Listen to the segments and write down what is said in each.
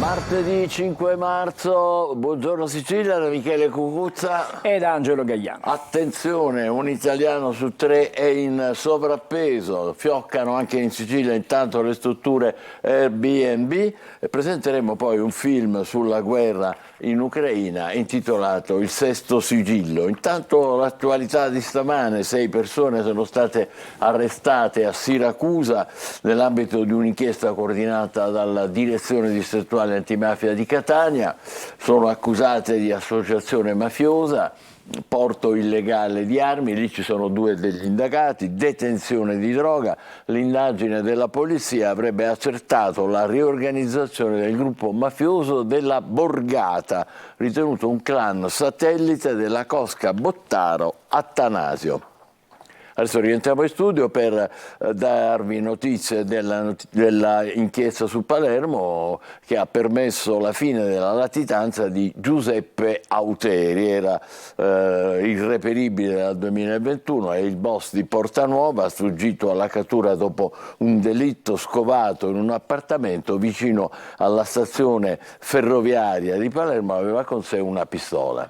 Martedì 5 marzo, buongiorno Sicilia, da Michele Cucuzza ed Angelo Gagliano. Attenzione, un italiano su 3 è in sovrappeso, fioccano anche in Sicilia intanto le strutture Airbnb e presenteremo poi un film sulla guerra in Ucraina intitolato Il sesto sigillo. Intanto l'attualità di stamane: 6 persone sono state arrestate a Siracusa nell'ambito di un'inchiesta coordinata dalla Direzione Distrettuale Antimafia di Catania. Sono accusate di associazione mafiosa, porto illegale di armi, lì ci sono 2 degli indagati, detenzione di droga. L'indagine della polizia avrebbe accertato la riorganizzazione del gruppo mafioso della Borgata, ritenuto un clan satellite della cosca Bottaro Attanasio. Adesso rientriamo in studio per darvi notizie della inchiesta su Palermo che ha permesso la fine della latitanza di Giuseppe Auteri. Era irreperibile dal 2021, è il boss di Portanuova, sfuggito alla cattura dopo un delitto scovato in un appartamento vicino alla stazione ferroviaria di Palermo. Aveva con sé una pistola.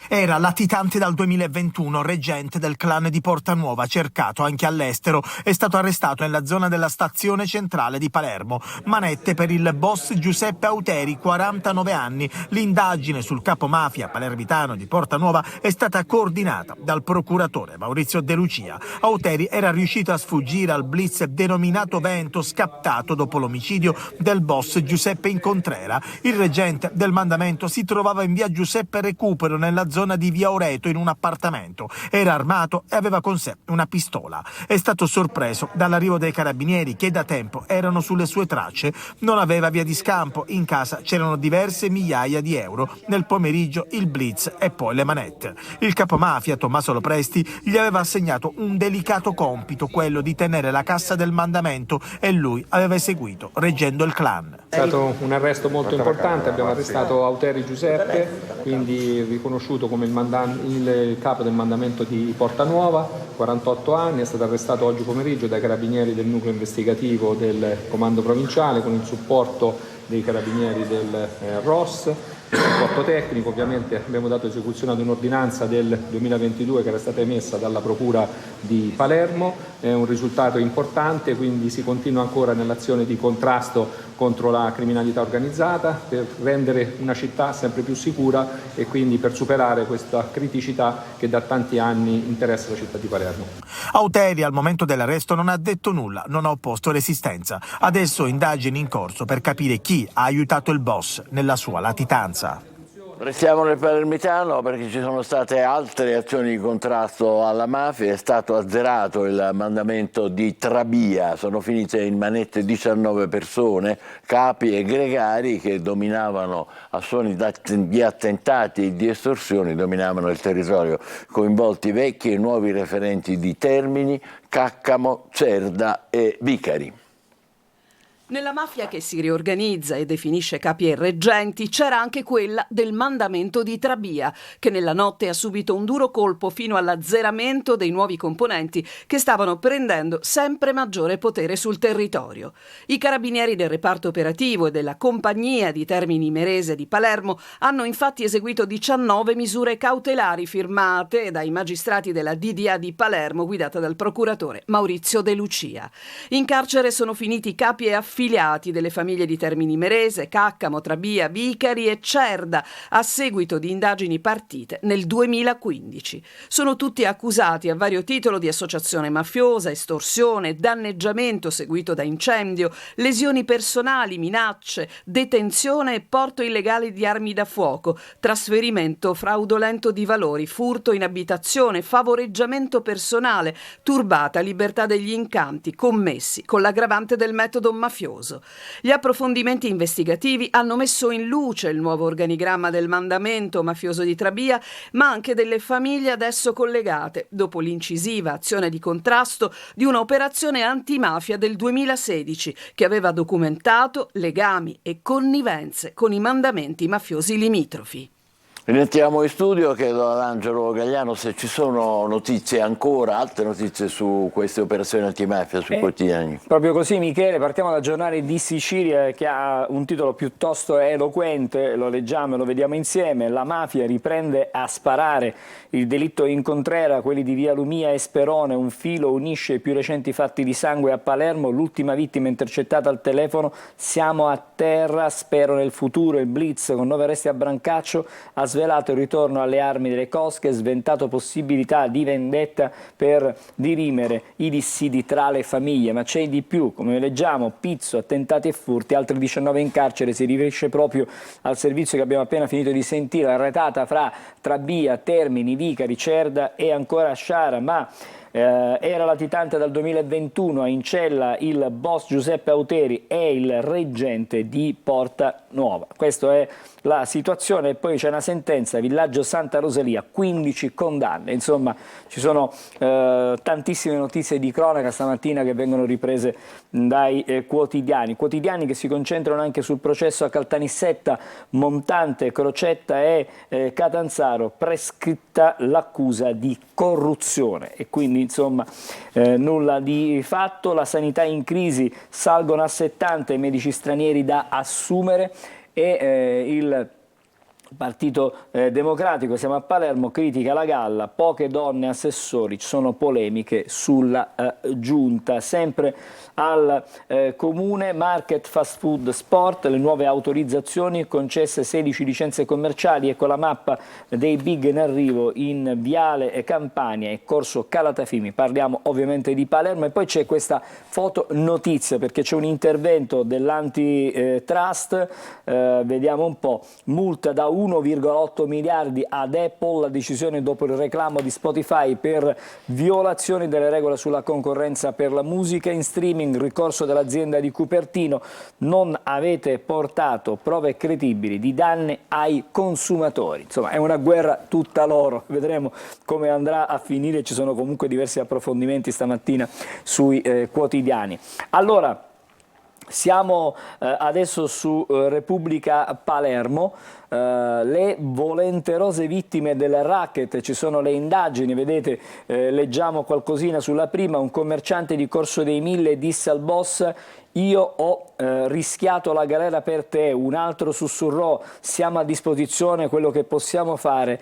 Era latitante dal 2021, reggente del clan di Portanuova, cercato anche all'estero. È stato arrestato nella zona della stazione centrale di Palermo. Manette per il boss Giuseppe Auteri, 49 anni. L'indagine sul capo mafia palermitano di Portanuova è stata coordinata dal procuratore Maurizio De Lucia. Auteri era riuscito a sfuggire al blitz denominato Vento, scattato dopo l'omicidio del boss Giuseppe Incontrera. Il reggente del mandamento si trovava in via Giuseppe Recupero, nella zona di via Oreto, in un appartamento. Era armato e aveva con sé una pistola. È stato sorpreso dall'arrivo dei carabinieri che da tempo erano sulle sue tracce. Non aveva via di scampo, in casa c'erano diverse migliaia di euro. Nel pomeriggio il blitz e poi le manette. Il capomafia Tommaso Lopresti gli aveva assegnato un delicato compito, quello di tenere la cassa del mandamento, e lui aveva eseguito reggendo il clan. È stato un arresto molto importante, abbiamo arrestato Auteri Giuseppe, quindi riconosciuto come il capo del mandamento di Portanuova, 48 anni, è stato arrestato oggi pomeriggio dai carabinieri del nucleo investigativo del comando provinciale con il supporto dei carabinieri del ROS, il supporto tecnico. Ovviamente abbiamo dato esecuzione ad un'ordinanza del 2022 che era stata emessa dalla Procura di Palermo. È un risultato importante, quindi si continua ancora nell'azione di contrasto contro la criminalità organizzata per rendere una città sempre più sicura e quindi per superare questa criticità che da tanti anni interessa la città di Palermo. Auteri al momento dell'arresto non ha detto nulla, non ha opposto resistenza. Adesso indagini in corso per capire chi ha aiutato il boss nella sua latitanza. Restiamo nel palermitano perché ci sono state altre azioni di contrasto alla mafia. È stato azzerato il mandamento di Trabia, sono finite in manette 19 persone, capi e gregari che dominavano a suoni di attentati e di estorsioni, dominavano il territorio, coinvolti vecchi e nuovi referenti di Termini, Caccamo, Cerda e Vicari. Nella mafia che si riorganizza e definisce capi e reggenti c'era anche quella del mandamento di Trabia, che nella notte ha subito un duro colpo fino all'azzeramento dei nuovi componenti che stavano prendendo sempre maggiore potere sul territorio. I carabinieri del reparto operativo e della compagnia di Termini Imerese di Palermo hanno infatti eseguito 19 misure cautelari firmate dai magistrati della DDA di Palermo guidata dal procuratore Maurizio De Lucia. In carcere sono finiti capi e affiliati delle famiglie di Termini Imerese, Caccamo, Trabia, Vicari e Cerda a seguito di indagini partite nel 2015. Sono tutti accusati a vario titolo di associazione mafiosa, estorsione, danneggiamento seguito da incendio, lesioni personali, minacce, detenzione e porto illegale di armi da fuoco, trasferimento fraudolento di valori, furto in abitazione, favoreggiamento personale, turbata libertà degli incanti commessi con l'aggravante del metodo mafioso. Gli approfondimenti investigativi hanno messo in luce il nuovo organigramma del mandamento mafioso di Trabia, ma anche delle famiglie ad esso collegate, dopo l'incisiva azione di contrasto di un'operazione antimafia del 2016 che aveva documentato legami e connivenze con i mandamenti mafiosi limitrofi. Rientriamo in studio, chiedo ad Angelo Gagliano se ci sono notizie ancora, altre notizie su queste operazioni antimafia sui quotidiani. Proprio così, Michele, partiamo dal giornale di Sicilia che ha un titolo piuttosto eloquente, lo leggiamo e lo vediamo insieme. La mafia riprende a sparare, il delitto in Contrera, quelli di via Lumia e Sperone, un filo unisce i più recenti fatti di sangue a Palermo, l'ultima vittima intercettata al telefono, siamo a terra, spero nel futuro, il blitz con 9 arresti a Brancaccio ha svelato il ritorno alle armi delle cosche, sventato possibilità di vendetta per dirimere i dissidi tra le famiglie, ma c'è di più, come leggiamo, pizzo, attentati e furti, altri 19 in carcere, si riferisce proprio al servizio che abbiamo appena finito di sentire, arretata fra Trabia, Termini, Vicari, Cerda e ancora Sciara, ma era latitante dal 2021, a Incella il boss Giuseppe Auteri è il reggente di Porta Nuova. Questa è la situazione e poi c'è una sentenza, Villaggio Santa Rosalia, 15 condanne, insomma ci sono tantissime notizie di cronaca stamattina che vengono riprese dai quotidiani che si concentrano anche sul processo a Caltanissetta, Montante, Crocetta e Catanzaro, prescritta l'accusa di corruzione e quindi insomma nulla di fatto. La sanità in crisi, salgono a 70 i medici stranieri da assumere e il Partito Democratico, siamo a Palermo, critica la galla, poche donne assessori, ci sono polemiche sulla giunta. Sempre al comune, market, fast food, sport, le nuove autorizzazioni, concesse 16 licenze commerciali, ecco la mappa dei big in arrivo in Viale Campania e Corso Calatafimi, parliamo ovviamente di Palermo e poi c'è questa foto notizia perché c'è un intervento dell'antitrust, vediamo un po', multa da 1,8 miliardi ad Apple, la decisione dopo il reclamo di Spotify per violazioni delle regole sulla concorrenza per la musica in streaming, ricorso dell'azienda di Cupertino, non avete portato prove credibili di danni ai consumatori. Insomma è una guerra tutta loro, vedremo come andrà a finire, ci sono comunque diversi approfondimenti stamattina sui quotidiani. Allora, siamo adesso su Repubblica Palermo, le volenterose vittime del racket, ci sono le indagini, vedete, leggiamo qualcosina sulla prima, un commerciante di Corso dei Mille disse al boss io ho rischiato la galera per te, un altro sussurrò siamo a disposizione, quello che possiamo fare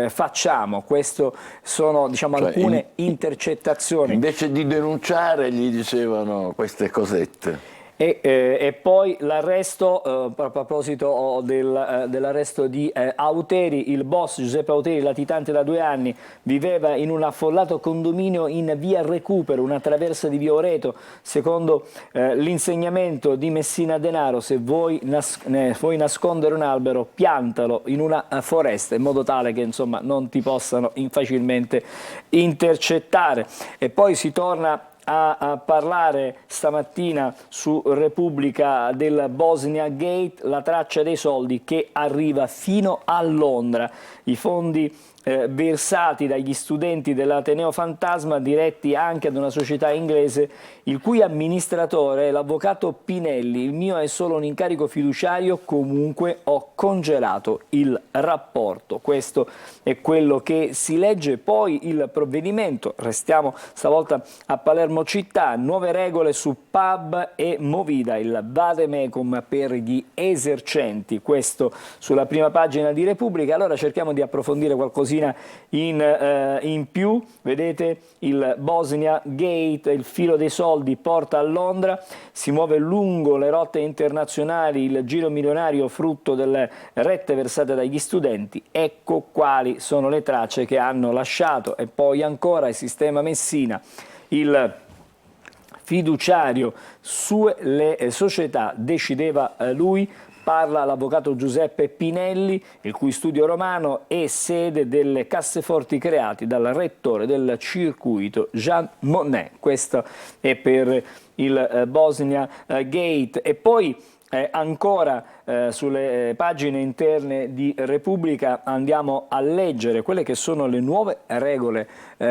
facciamo. Questo sono diciamo alcune intercettazioni. Invece di denunciare gli dicevano queste cosette. E poi l'arresto, a proposito dell'arresto di Auteri, il boss Giuseppe Auteri, latitante da 2 anni, viveva in un affollato condominio in via Recupero, una traversa di via Oreto. Secondo l'insegnamento di Messina Denaro, se vuoi nascondere un albero, piantalo in una foresta, in modo tale che insomma non ti possano facilmente intercettare. E poi si torna a parlare stamattina su Repubblica del Bosnia Gate, la traccia dei soldi che arriva fino a Londra, i fondi versati dagli studenti dell'Ateneo Fantasma diretti anche ad una società inglese il cui amministratore è l'avvocato Pinelli. Il mio è solo un incarico fiduciario, comunque ho congelato il rapporto. Questo è quello che si legge. Poi il provvedimento, restiamo stavolta a Palermo città, nuove regole su pub e movida, il vademecum per gli esercenti, questo sulla prima pagina di Repubblica. Allora cerchiamo di approfondire qualcosina in più, vedete il Bosnia Gate, il filo dei soldi porta a Londra, si muove lungo le rotte internazionali il giro milionario frutto delle rette versate dagli studenti, ecco quali sono le tracce che hanno lasciato. E poi ancora il sistema Messina, il fiduciario sulle società decideva lui. Parla l'avvocato Giuseppe Pinelli, il cui studio romano è sede delle casseforti creati dal rettore del circuito Jean Monnet. Questo è per il Bosnia Gate. E poi Ancora sulle pagine interne di Repubblica andiamo a leggere quelle che sono le nuove regole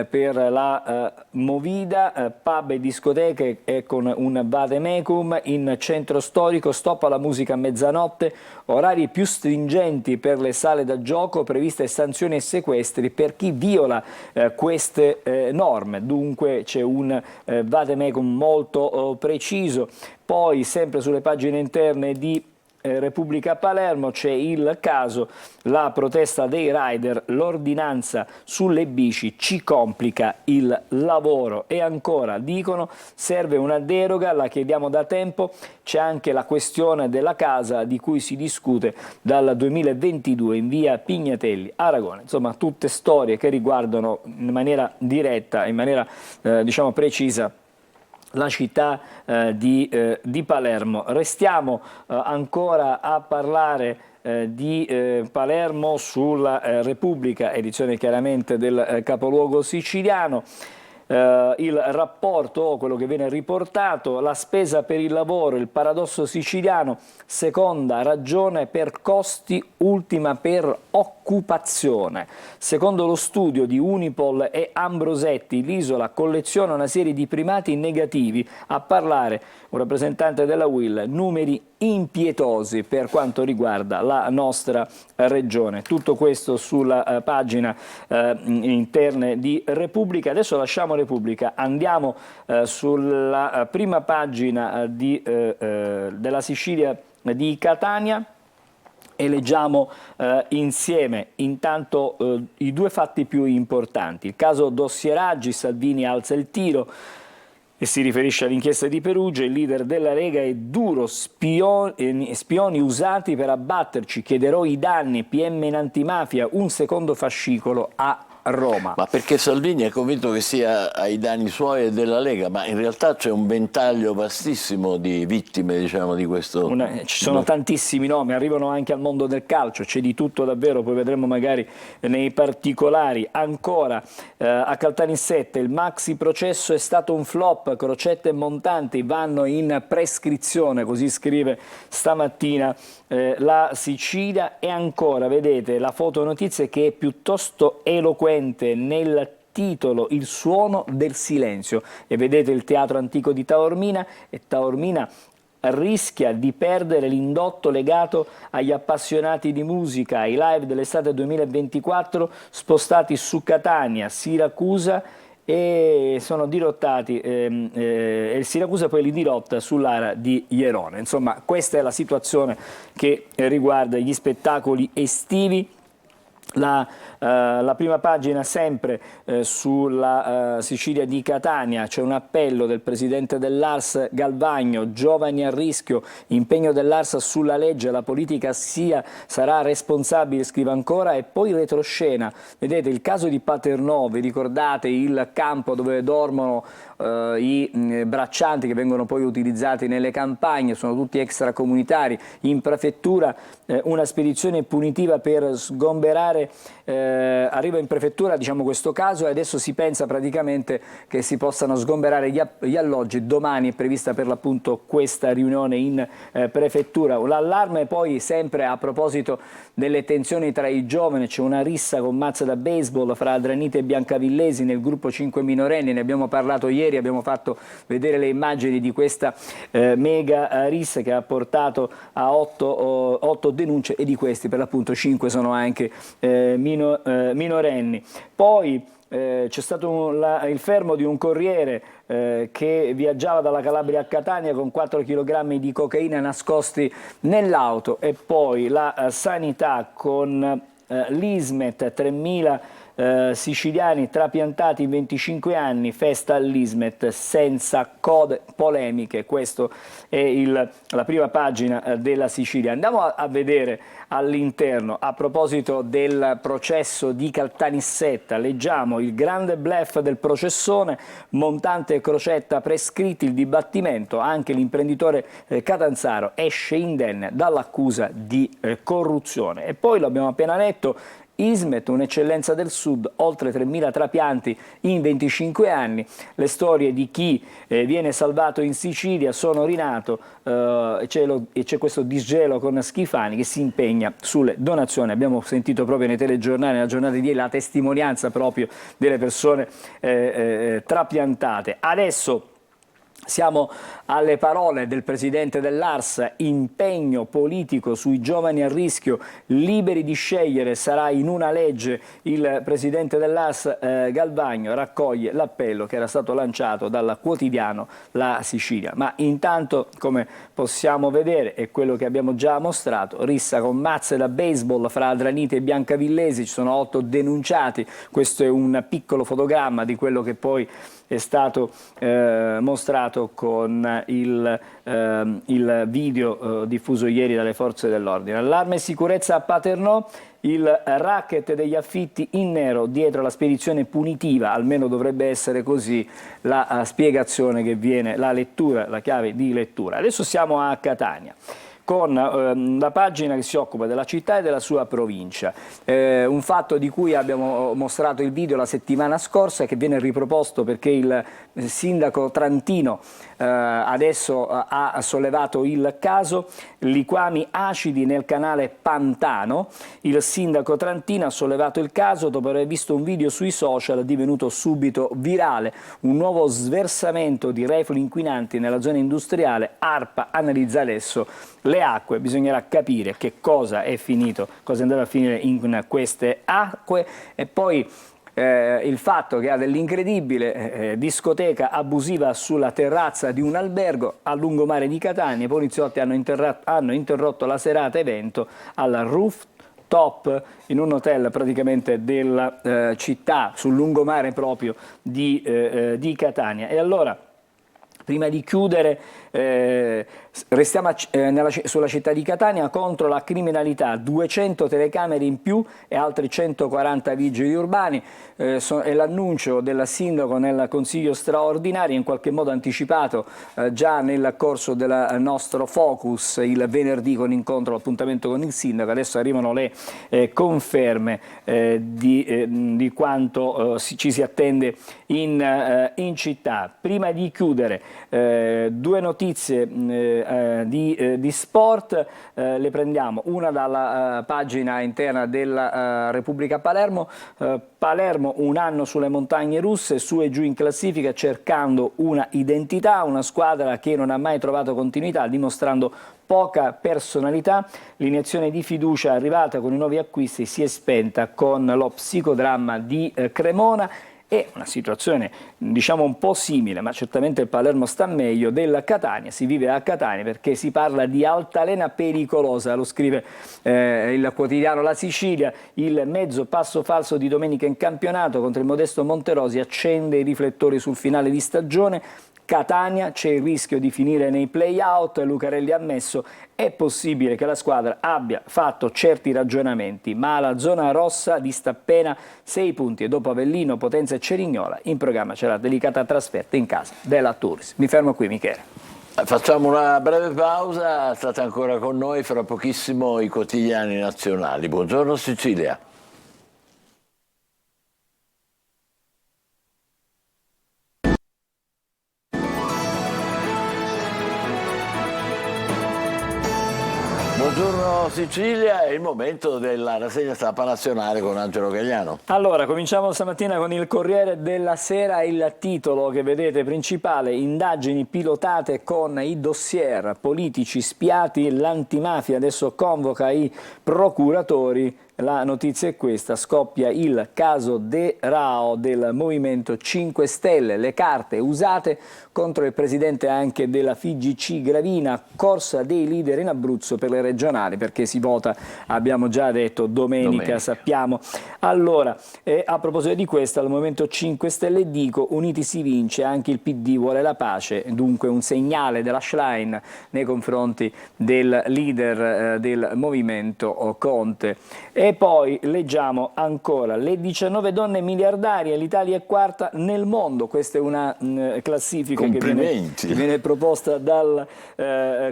per la movida, pub e discoteche e con un vademecum in centro storico, stop alla musica a mezzanotte, orari più stringenti per le sale da gioco, previste sanzioni e sequestri per chi viola queste norme. Dunque c'è un vademecum molto preciso. Poi sempre sulle pagine interne di Repubblica Palermo c'è il caso, la protesta dei rider, l'ordinanza sulle bici ci complica il lavoro. E ancora dicono serve una deroga, la chiediamo da tempo, c'è anche la questione della casa di cui si discute dal 2022 in via Pignatelli, Aragone. Insomma tutte storie che riguardano in maniera diretta, in maniera diciamo precisa la città di Palermo. Restiamo ancora a parlare di Palermo sulla Repubblica, edizione chiaramente del capoluogo siciliano. Il rapporto, quello che viene riportato, la spesa per il lavoro, il paradosso siciliano, seconda ragione per costi, ultima per occupazione. Secondo lo studio di Unipol e Ambrosetti, l'isola colleziona una serie di primati negativi. A parlare un rappresentante della UIL, numeri impietosi per quanto riguarda la nostra regione. Tutto questo sulla pagina interne di Repubblica. Adesso lasciamo Repubblica, andiamo sulla prima pagina della Sicilia di Catania e leggiamo insieme intanto i due fatti più importanti. Il caso dossieraggi, Salvini alza il tiro e si riferisce all'inchiesta di Perugia. Il leader della Lega è duro, spioni usati per abbatterci, chiederò i danni, PM in antimafia, un secondo fascicolo a Roma. Ma perché Salvini è convinto che sia ai danni suoi e della Lega, ma in realtà c'è un ventaglio vastissimo di vittime, diciamo, di questo. Ci sono tantissimi nomi, arrivano anche al mondo del calcio, c'è di tutto davvero, poi vedremo magari nei particolari. Ancora a Caltanissette il maxi processo è stato un flop, Crocetta e Montanti vanno in prescrizione, così scrive stamattina la Sicilia. E ancora vedete la fotonotizia che è piuttosto eloquente nel titolo, il suono del silenzio, e vedete il teatro antico di Taormina, e Taormina rischia di perdere l'indotto legato agli appassionati di musica. I live dell'estate 2024 spostati su Catania, Siracusa, e sono dirottati e il Siracusa poi li dirotta sull'area di Ierone. Insomma, questa è la situazione che riguarda gli spettacoli estivi. La prima pagina sempre sulla Sicilia di Catania, c'è un appello del presidente dell'Ars Galvagno, giovani a rischio, impegno dell'Ars sulla legge, la politica sarà responsabile, scrive ancora. E poi retroscena, vedete il caso di Paternò, vi ricordate il campo dove dormono i braccianti che vengono poi utilizzati nelle campagne, sono tutti extracomunitari. In prefettura una spedizione punitiva per sgomberare, arriva in prefettura, diciamo, questo caso, e adesso si pensa praticamente che si possano sgomberare gli alloggi. Domani è prevista per l'appunto questa riunione in prefettura. L'allarme poi sempre a proposito delle tensioni tra i giovani, c'è una rissa con mazza da baseball fra Adranite e Biancavillesi nel gruppo 5 minorenni, ne abbiamo parlato ieri, abbiamo fatto vedere le immagini di questa mega rissa che ha portato a 8 denunce, e di questi per l'appunto 5 sono anche minorenni. Poi c'è stato il fermo di un corriere che viaggiava dalla Calabria a Catania con 4 kg di cocaina nascosti nell'auto. E poi la sanità con l'Ismet, 3.000 siciliani trapiantati in 25 anni, festa all'Ismet senza code, polemiche. Questo è la prima pagina della Sicilia. Andiamo a vedere all'interno, a proposito del processo di Caltanissetta, leggiamo il grande bluff del processone, Montante e Crocetta prescritti, il dibattimento, anche l'imprenditore Catanzaro esce indenne dall'accusa di corruzione. E poi, lo abbiamo appena letto, Ismet, un'eccellenza del sud, oltre 3.000 trapianti in 25 anni. Le storie di chi viene salvato in Sicilia sono rinato, e c'è questo disgelo con Schifani che si impegna sulle donazioni. Abbiamo sentito proprio nei telegiornali, nella giornata di ieri, la testimonianza proprio delle persone trapiantate. Adesso siamo alle parole del presidente dell'ARS, impegno politico sui giovani a rischio, liberi di scegliere, sarà in una legge. Il presidente dell'ARS Galvagno raccoglie l'appello che era stato lanciato dal quotidiano La Sicilia. Ma intanto, come possiamo vedere, è quello che abbiamo già mostrato, rissa con mazze da baseball fra Adraniti e Biancavillesi, ci sono 8 denunciati, questo è un piccolo fotogramma di quello che poi è stato mostrato con il video diffuso ieri dalle forze dell'ordine. Allarme e sicurezza a Paternò, il racket degli affitti in nero dietro la spedizione punitiva, almeno dovrebbe essere così la spiegazione che viene, la lettura, la chiave di lettura. Adesso siamo a Catania, con la pagina che si occupa della città e della sua provincia. Un fatto di cui abbiamo mostrato il video la settimana scorsa, che viene riproposto perché il sindaco trantino adesso ha sollevato il caso, liquami acidi nel canale Pantano. Il sindaco trantino ha sollevato il caso dopo aver visto un video sui social divenuto subito virale, un nuovo sversamento di reflui inquinanti nella zona industriale. ARPA analizza adesso le acque, bisognerà capire che cosa è finito, cosa andava a finire in queste acque. E poi il fatto che ha dell'incredibile discoteca abusiva sulla terrazza di un albergo a lungomare di Catania. I poliziotti hanno interrotto la serata evento al rooftop in un hotel praticamente della città, sul lungomare proprio di Catania. E allora, prima di chiudere, restiamo sulla città di Catania. Contro la criminalità, 200 telecamere in più e altri 140 vigili urbani, è l'annuncio del sindaco nel consiglio straordinario, in qualche modo anticipato già nel corso del nostro focus il venerdì con incontro, appuntamento con il sindaco. Adesso arrivano le conferme di quanto ci si attende in città. Prima di chiudere, due notizie di sport, le prendiamo, una dalla pagina interna della Repubblica Palermo. Palermo un anno sulle montagne russe, su e giù in classifica cercando una identità, una squadra che non ha mai trovato continuità dimostrando poca personalità. L'iniezione di fiducia arrivata con i nuovi acquisti si è spenta con lo psicodramma di Cremona. È una situazione diciamo un po' simile, ma certamente il Palermo sta meglio, della Catania. Si vive a Catania perché si parla di altalena pericolosa, lo scrive il quotidiano La Sicilia. Il mezzo passo falso di domenica in campionato contro il modesto Monterosi accende i riflettori sul finale di stagione. Catania, c'è il rischio di finire nei play-out. Lucarelli ha ammesso: è possibile che la squadra abbia fatto certi ragionamenti, ma la zona rossa dista appena 6 punti e dopo Avellino, Potenza e Cerignola in programma c'è la delicata trasferta in casa della Turris. Mi fermo qui, Michele. Facciamo una breve pausa, state ancora con noi, fra pochissimo i quotidiani nazionali. Buongiorno Sicilia. Buongiorno Sicilia, è il momento della rassegna stampa nazionale con Angelo Gagliano. Allora, cominciamo stamattina con il Corriere della Sera. Il titolo che vedete principale: indagini pilotate con i dossier, politici spiati, l'antimafia adesso convoca i procuratori. La notizia è questa: scoppia il caso De Rao del Movimento 5 Stelle, le carte usate contro il presidente anche della FIGC Gravina, corsa dei leader in Abruzzo per le regionali, perché si vota, abbiamo già detto, domenica. Sappiamo. Allora, a proposito di questo, al Movimento 5 Stelle dico: uniti si vince, anche il PD vuole la pace, dunque un segnale della Schlein nei confronti del leader del Movimento Conte. E poi leggiamo ancora: le 19 donne miliardarie, l'Italia è quarta nel mondo. Questa è una classifica che viene proposta dal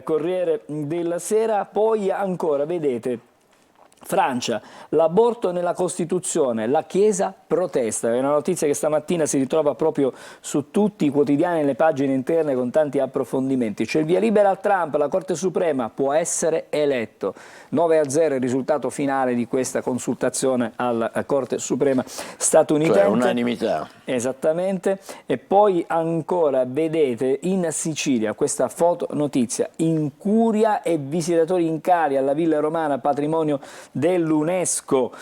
Corriere della Sera. Poi ancora, vedete, Francia, l'aborto nella Costituzione, la Chiesa protesta. È una notizia che stamattina si ritrova proprio su tutti i quotidiani e le pagine interne con tanti approfondimenti. C'è il via libera a Trump, la Corte Suprema può essere eletto. 9-0 il risultato finale di questa consultazione alla Corte Suprema statunitense. Cioè unanimità. Esattamente. E poi ancora vedete in Sicilia questa fotonotizia: incuria e visitatori in cali alla Villa Romana, patrimonio dell'UNESCO.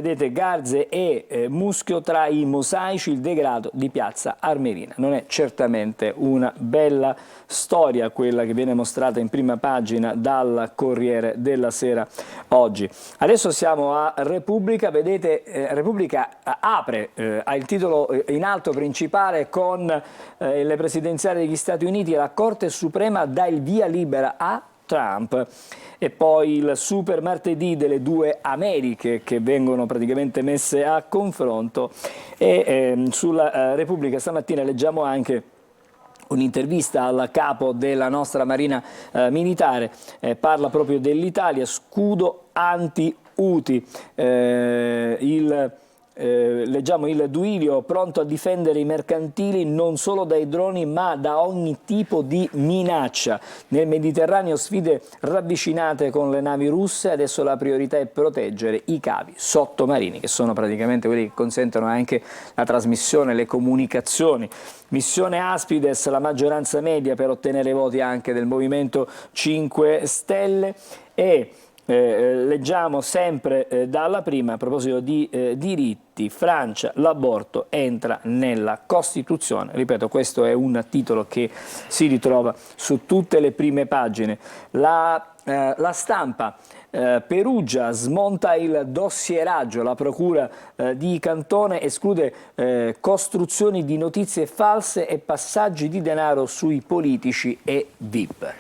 Vedete Garze e Muschio tra i mosaici, il degrado di Piazza Armerina. Non è certamente una bella storia quella che viene mostrata in prima pagina dal Corriere della Sera oggi. Adesso siamo a Repubblica, vedete Repubblica apre, ha il titolo in alto principale con le presidenziali degli Stati Uniti: la Corte Suprema dà il via libera a Trump. E poi il super martedì delle due Americhe che vengono praticamente messe a confronto. E sulla Repubblica stamattina leggiamo anche un'intervista al capo della nostra Marina militare, parla proprio dell'Italia, scudo anti-Houthi. Leggiamo il Duilio pronto a difendere i mercantili non solo dai droni ma da ogni tipo di minaccia. Nel Mediterraneo sfide ravvicinate con le navi russe, adesso la priorità è proteggere i cavi sottomarini, che sono praticamente quelli che consentono anche la trasmissione, le comunicazioni. Missione Aspides, la maggioranza media per ottenere voti anche del Movimento 5 Stelle. E leggiamo sempre dalla prima, a proposito di diritti, Francia, l'aborto entra nella Costituzione. Ripeto, questo è un titolo che si ritrova su tutte le prime pagine. La Stampa, Perugia smonta il dossieraggio, la procura di Cantone esclude costruzioni di notizie false e passaggi di denaro sui politici e VIP.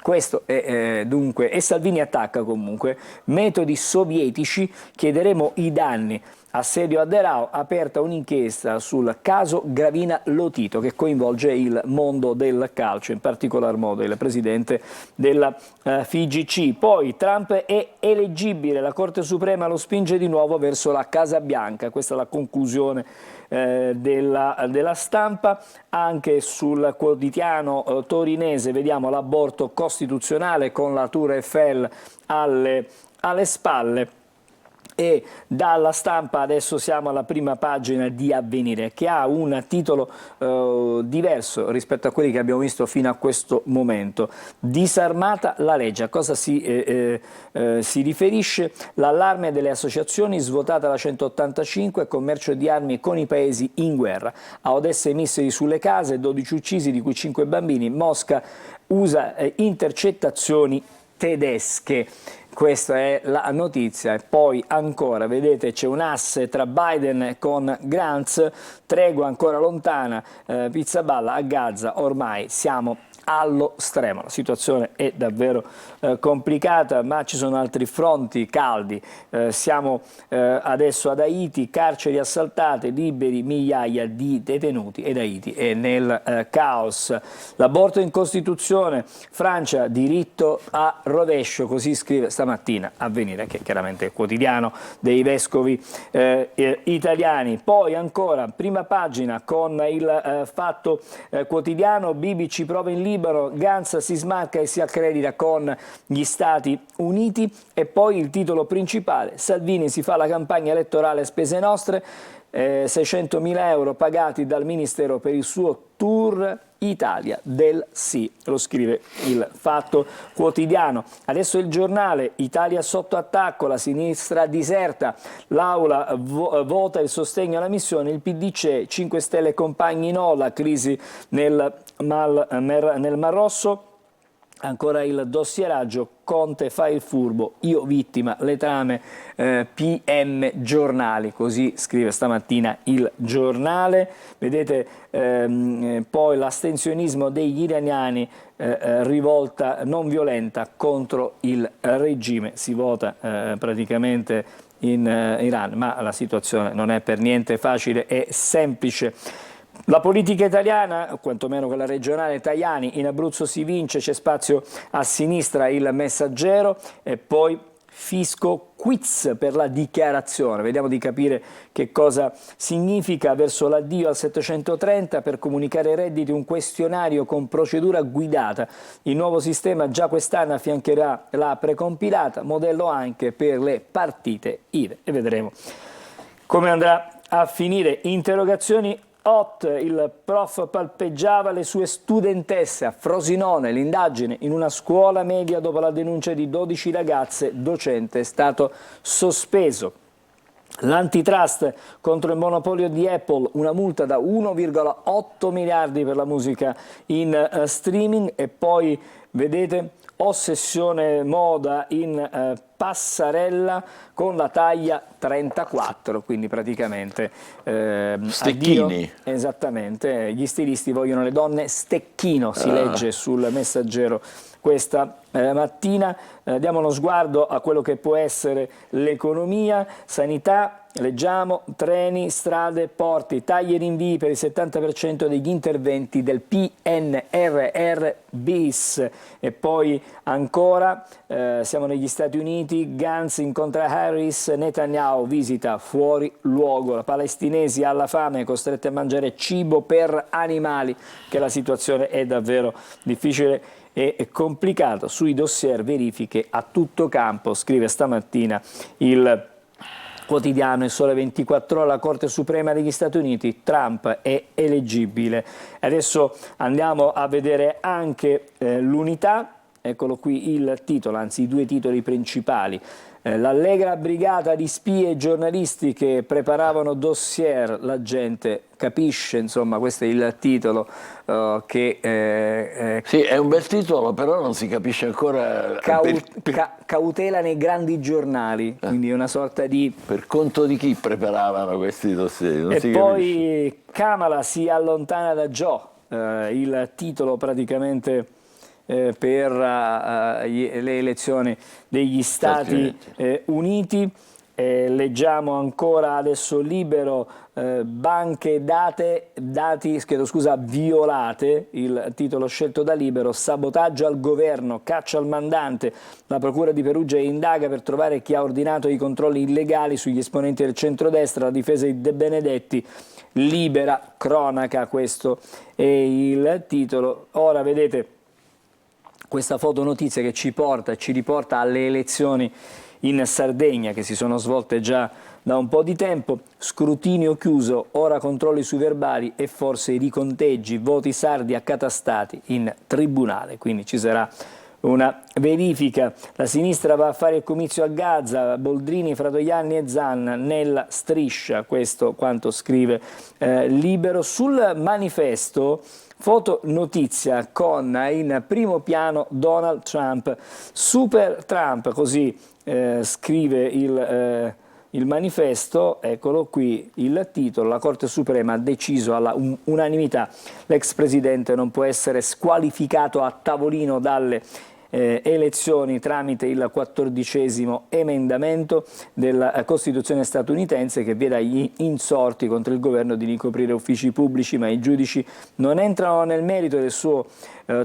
Questo è dunque, e Salvini attacca comunque, metodi sovietici, chiederemo i danni. Assedio a Derao, aperta un'inchiesta sul caso Gravina Lotito che coinvolge il mondo del calcio, in particolar modo il presidente della FIGC. Poi Trump è eleggibile, la Corte Suprema lo spinge di nuovo verso la Casa Bianca, questa è la conclusione della Stampa. Anche sul quotidiano torinese vediamo l'aborto costituzionale con la Tour Eiffel alle spalle. E dalla Stampa adesso siamo alla prima pagina di Avvenire, che ha un titolo diverso rispetto a quelli che abbiamo visto fino a questo momento. Disarmata la legge. A cosa si riferisce? L'allarme delle associazioni, svuotata la 185, commercio di armi con i paesi in guerra. A Odessa i missili sulle case, 12 uccisi di cui 5 bambini. Mosca usa intercettazioni tedesche. Questa è la notizia. E poi ancora, vedete, c'è un asse tra Biden con Gantz, tregua ancora lontana, Pizzaballa a Gaza, ormai siamo allo stremo. La situazione è davvero complicata, ma ci sono altri fronti caldi. Siamo adesso ad Haiti, carceri assaltate, liberi migliaia di detenuti, ed Haiti è nel caos. L'aborto in Costituzione, Francia, diritto a rovescio, così scrive stamattina Avvenire, che chiaramente è il quotidiano dei vescovi italiani. Poi ancora, prima pagina con il Fatto Quotidiano, Bibi ci prova in Libano, Gantz si smarca e si accredita con gli Stati Uniti. E poi il titolo principale: Salvini si fa la campagna elettorale spese nostre, 600.000 euro pagati dal Ministero per il suo tour Italia del sì, lo scrive il Fatto Quotidiano. Adesso il Giornale, Italia sotto attacco, la sinistra diserta, l'Aula vota il sostegno alla missione, il PD c'è, 5 Stelle compagni no, la crisi nel Mar Rosso. Ancora il dossieraggio, Conte fa il furbo, io vittima, le trame PM giornali, così scrive stamattina il Giornale. Vedete poi l'astensionismo degli iraniani, rivolta non violenta contro il regime, si vota praticamente in Iran, ma la situazione non è per niente facile e semplice. La politica italiana, quantomeno quella regionale, Tajani, in Abruzzo si vince, c'è spazio a sinistra, Il Messaggero, e poi fisco quiz per la dichiarazione. Vediamo di capire che cosa significa. Verso l'addio al 730, per comunicare i redditi un questionario con procedura guidata. Il nuovo sistema già quest'anno affiancherà la precompilata, modello anche per le partite IVA. E vedremo come andrà a finire. Interrogazioni hot, il prof palpeggiava le sue studentesse a Frosinone, l'indagine in una scuola media dopo la denuncia di 12 ragazze, docente è stato sospeso. L'antitrust contro il monopolio di Apple, una multa da 1,8 miliardi per la musica in streaming. E poi vedete ossessione moda in passarella con la taglia 34, quindi praticamente Stecchini. addio. Esattamente, gli stilisti vogliono le donne stecchino, si legge sul Messaggero questa mattina. Diamo uno sguardo a quello che può essere l'economia, sanità. Leggiamo treni, strade, porti, tagli e rinvii per il 70% degli interventi del PNRR bis. E poi ancora siamo negli Stati Uniti, Gantz incontra Harris, Netanyahu visita fuori luogo, la palestinesi alla fame costrette a mangiare cibo per animali, che la situazione è davvero difficile e complicato. Sui dossier verifiche a tutto campo, scrive stamattina il quotidiano Il Sole 24 Ore, la Corte Suprema degli Stati Uniti, Trump è eleggibile. Adesso andiamo a vedere anche l'Unità, eccolo qui il titolo, anzi i due titoli principali. L'allegra brigata di spie giornalisti che preparavano dossier, la gente capisce, insomma questo è il titolo che... Sì, è un bel titolo, però non si capisce ancora cautela nei grandi giornali, quindi è una sorta di... per conto di chi preparavano questi dossier. Non E si poi capisce. Kamala si allontana da Joe, il titolo praticamente... per le elezioni degli Stati Uniti. Leggiamo ancora adesso Libero, banche violate, il titolo scelto da Libero, sabotaggio al governo, caccia al mandante, la procura di Perugia indaga per trovare chi ha ordinato i controlli illegali sugli esponenti del centrodestra, la difesa di De Benedetti, libera cronaca, questo è il titolo. Ora vedete questa fotonotizia che ci riporta alle elezioni in Sardegna che si sono svolte già da un po' di tempo. Scrutinio chiuso, ora controlli sui verbali e forse i riconteggi, voti sardi accatastati in tribunale, quindi ci sarà una verifica. La sinistra va a fare il comizio a Gaza, Boldrini, Fratoianni e Zan nella striscia, questo quanto scrive Libero. Sul Manifesto foto notizia con in primo piano Donald Trump, Super Trump, così scrive il Manifesto, eccolo qui il titolo, la Corte Suprema ha deciso alla unanimità, l'ex presidente non può essere squalificato a tavolino dalle elezioni tramite il 14° emendamento della Costituzione statunitense che vieta agli insorti contro il governo di ricoprire uffici pubblici, ma i giudici non entrano nel merito del suo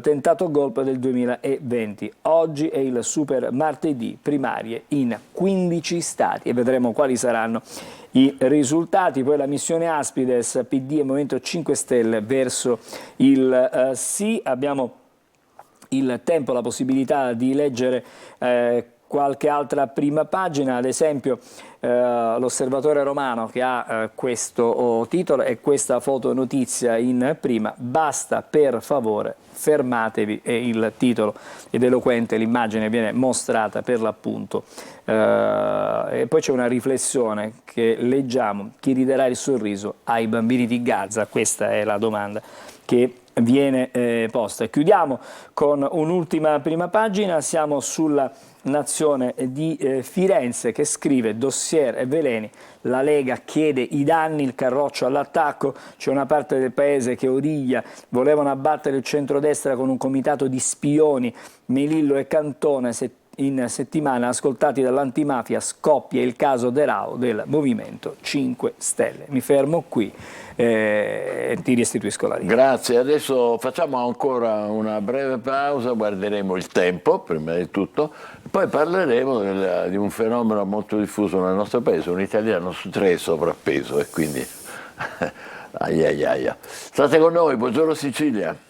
tentato golpe del 2020. Oggi è il super martedì, primarie in 15 stati e vedremo quali saranno i risultati. Poi la missione Aspides, PD e Movimento 5 Stelle verso il sì. Abbiamo il Tempo, la possibilità di leggere qualche altra prima pagina, ad esempio l'Osservatore Romano che ha questo titolo e questa fotonotizia in prima, basta per favore, fermatevi, è il titolo ed eloquente, l'immagine viene mostrata per l'appunto. E poi c'è una riflessione che leggiamo, chi riderà il sorriso ai bambini di Gaza? Questa è la domanda che viene posta. Chiudiamo con un'ultima prima pagina, siamo sulla Nazione di Firenze che scrive dossier e veleni, la Lega chiede i danni, il Carroccio all'attacco, c'è una parte del paese che origlia, volevano abbattere il centrodestra con un comitato di spioni, Melillo e Cantone, in settimana ascoltati dall'antimafia, scoppia il caso De Rao del Movimento 5 Stelle. Mi fermo qui e ti restituisco la linea. Grazie, adesso facciamo ancora una breve pausa, guarderemo il tempo prima di tutto, poi parleremo di un fenomeno molto diffuso nel nostro paese, un italiano su 3 è sovrappeso e quindi aia. State con noi, buongiorno Sicilia.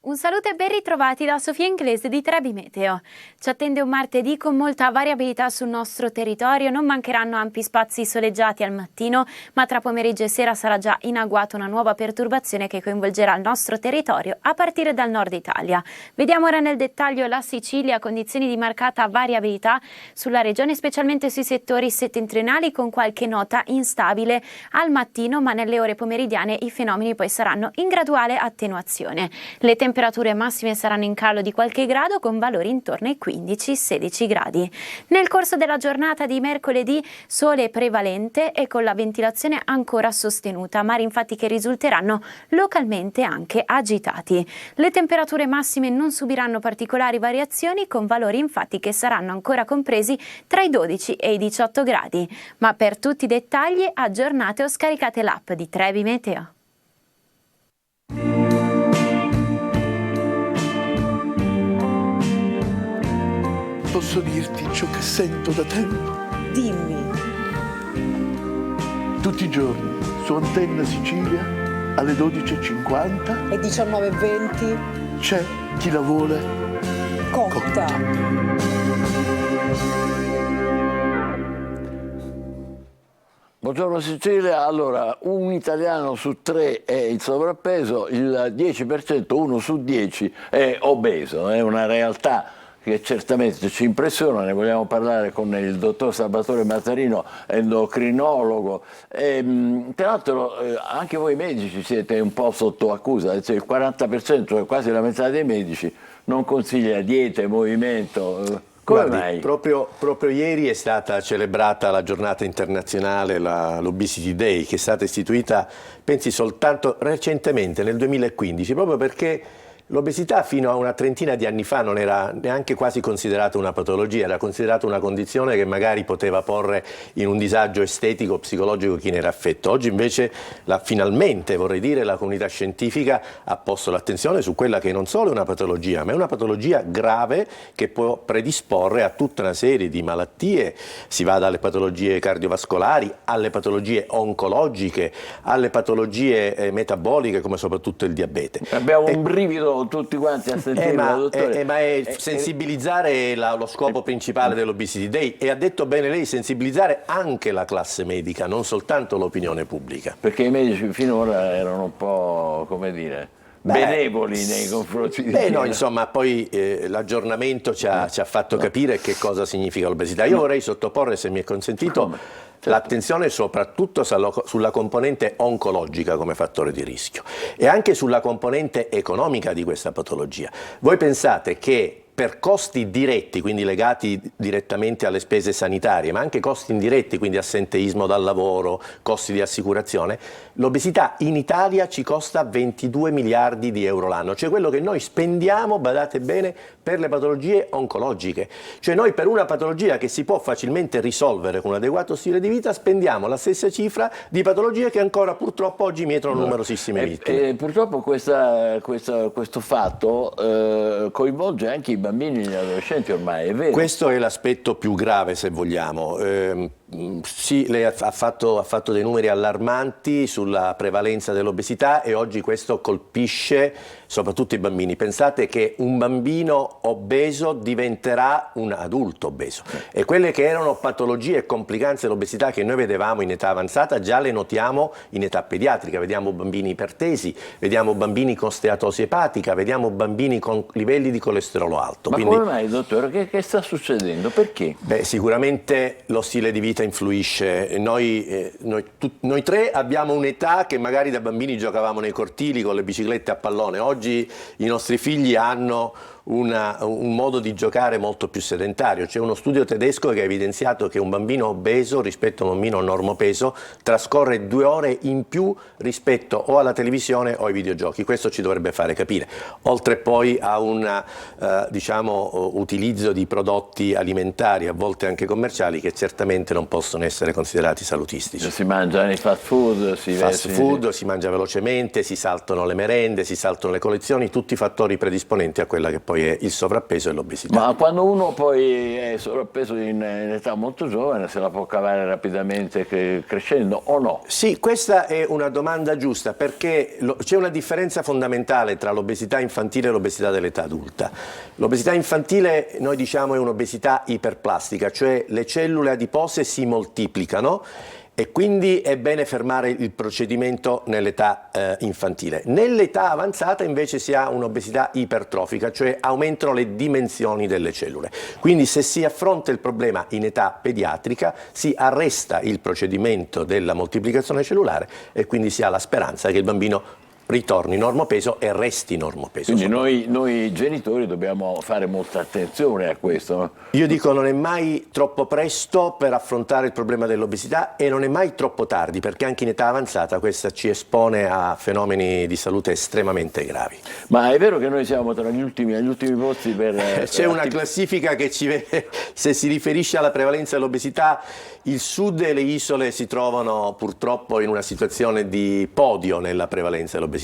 Un saluto e ben ritrovati da Sofia Inglese di Trebi Meteo. Ci attende un martedì con molta variabilità sul nostro territorio, non mancheranno ampi spazi soleggiati al mattino, ma tra pomeriggio e sera sarà già in agguato una nuova perturbazione che coinvolgerà il nostro territorio a partire dal nord Italia. Vediamo ora nel dettaglio la Sicilia, condizioni di marcata variabilità sulla regione, specialmente sui settori settentrionali con qualche nota instabile al mattino, ma nelle ore pomeridiane i fenomeni poi saranno in graduale attenuazione. Le temperature massime saranno in calo di qualche grado con valori intorno ai 15-16 gradi. Nel corso della giornata di mercoledì sole prevalente e con la ventilazione ancora sostenuta, mari infatti che risulteranno localmente anche agitati. Le temperature massime non subiranno particolari variazioni con valori infatti che saranno ancora compresi tra i 12 e i 18 gradi. Ma per tutti i dettagli aggiornate o scaricate l'app di Trebi Meteo. Posso dirti ciò che sento da tempo? Dimmi. Tutti i giorni su Antenna Sicilia alle 12:50 E 19:20? c'è chi la vuole Cotta. Buongiorno Sicilia, allora un italiano su 3 è in sovrappeso, il 10%, 1 su 10 è obeso, è una realtà che certamente ci impressiona, ne vogliamo parlare con il dottor Salvatore Mazzarino, endocrinologo. Tra l'altro anche voi medici siete un po' sotto accusa, cioè il 40%, quasi la metà dei medici, non consiglia diete, movimento. Come mai? Proprio ieri è stata celebrata la giornata internazionale, l'Obesity Day, che è stata istituita, pensi, soltanto recentemente, nel 2015, proprio perché l'obesità fino a una trentina di anni fa non era neanche quasi considerata una patologia, era considerata una condizione che magari poteva porre in un disagio estetico o psicologico chi ne era affetto. Oggi invece finalmente, vorrei dire, la comunità scientifica ha posto l'attenzione su quella che non solo è una patologia, ma è una patologia grave che può predisporre a tutta una serie di malattie. Si va dalle patologie cardiovascolari alle patologie oncologiche, alle patologie metaboliche come soprattutto il diabete. Abbiamo un brivido tutti quanti a sentirlo, dottore. Ma è sensibilizzare lo scopo principale dell'Obesity Day, e ha detto bene lei, sensibilizzare anche la classe medica, non soltanto l'opinione pubblica. Perché i medici finora erano un po', come dire, benevoli nei confronti di no, insomma, poi l'aggiornamento ci ha fatto capire che cosa significa l'obesità. Io vorrei sottoporre, se mi è consentito, l'attenzione soprattutto sulla componente oncologica come fattore di rischio e anche sulla componente economica di questa patologia. Voi pensate che per costi diretti, quindi legati direttamente alle spese sanitarie, ma anche costi indiretti, quindi assenteismo dal lavoro, costi di assicurazione, l'obesità in Italia ci costa 22 miliardi di euro l'anno, cioè quello che noi spendiamo, badate bene, per le patologie oncologiche. Cioè noi per una patologia che si può facilmente risolvere con un adeguato stile di vita spendiamo la stessa cifra di patologie che ancora purtroppo oggi mietono numerosissime vittime. Purtroppo questo fatto coinvolge anche i bambini e gli adolescenti ormai, è vero? Questo è l'aspetto più grave, se vogliamo. Sì, lei ha fatto dei numeri allarmanti sulla prevalenza dell'obesità e oggi questo colpisce soprattutto i bambini. Pensate che un bambino obeso diventerà un adulto obeso e quelle che erano patologie e complicanze dell'obesità che noi vedevamo in età avanzata già le notiamo in età pediatrica. Vediamo bambini ipertesi, vediamo bambini con steatosi epatica, vediamo bambini con livelli di colesterolo alto. Ma quindi, come mai, dottore? Che sta succedendo? Perché? Beh, sicuramente lo stile di vita influisce. Noi tre abbiamo un'età che magari da bambini giocavamo nei cortili con le biciclette a pallone. Oggi i nostri figli hanno un modo di giocare molto più sedentario. C'è uno studio tedesco che ha evidenziato che un bambino obeso rispetto a un bambino normopeso trascorre 2 ore in più rispetto o alla televisione o ai videogiochi. Questo ci dovrebbe fare capire, oltre poi a un utilizzo di prodotti alimentari, a volte anche commerciali, che certamente non possono essere considerati salutistici. Si mangiano i fast food, si mangia velocemente, si saltano le merende, si saltano le colazioni, tutti fattori predisponenti a quella che poi è il sovrappeso e l'obesità. Ma quando uno poi è sovrappeso in età molto giovane, se la può cavare rapidamente crescendo o no? Sì, questa è una domanda giusta, perché c'è una differenza fondamentale tra l'obesità infantile e l'obesità dell'età adulta. L'obesità infantile, noi diciamo, è un'obesità iperplastica, cioè le cellule adipose si moltiplicano e quindi è bene fermare il procedimento nell'età infantile. Nell'età avanzata invece si ha un'obesità ipertrofica, cioè aumentano le dimensioni delle cellule. Quindi se si affronta il problema in età pediatrica si arresta il procedimento della moltiplicazione cellulare e quindi si ha la speranza che il bambino ritorni normopeso e resti normopeso. Quindi noi genitori dobbiamo fare molta attenzione a questo, no? Io dico, non è mai troppo presto per affrontare il problema dell'obesità e non è mai troppo tardi, perché anche in età avanzata questa ci espone a fenomeni di salute estremamente gravi. Ma è vero che noi siamo tra agli ultimi posti per... C'è una classifica che ci vede, se si riferisce alla prevalenza dell'obesità, il sud e le isole si trovano purtroppo in una situazione di podio nella prevalenza dell'obesità.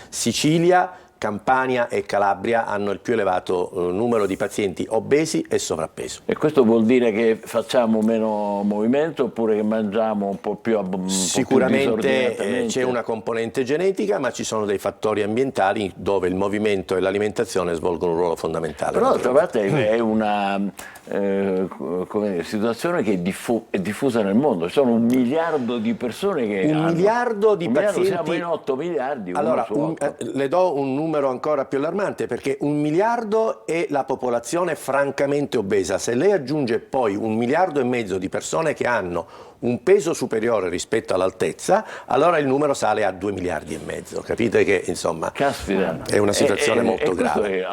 Sicilia, Campania e Calabria hanno il più elevato numero di pazienti obesi e sovrappeso. E questo vuol dire che facciamo meno movimento oppure che mangiamo un po' più Sicuramente c'è una componente genetica, ma ci sono dei fattori ambientali dove il movimento e l'alimentazione svolgono un ruolo fondamentale. Però d'altra parte è una situazione che è diffusa nel mondo. Ci sono 1 miliardo di persone che un miliardo di pazienti. Siamo in 8 miliardi. Allora, le do un numero ancora più allarmante, perché 1 miliardo è la popolazione francamente obesa. Se lei aggiunge poi 1,5 miliardi di persone che hanno un peso superiore rispetto all'altezza, allora il numero sale a 2,5 miliardi. Capite che insomma è una situazione molto grave.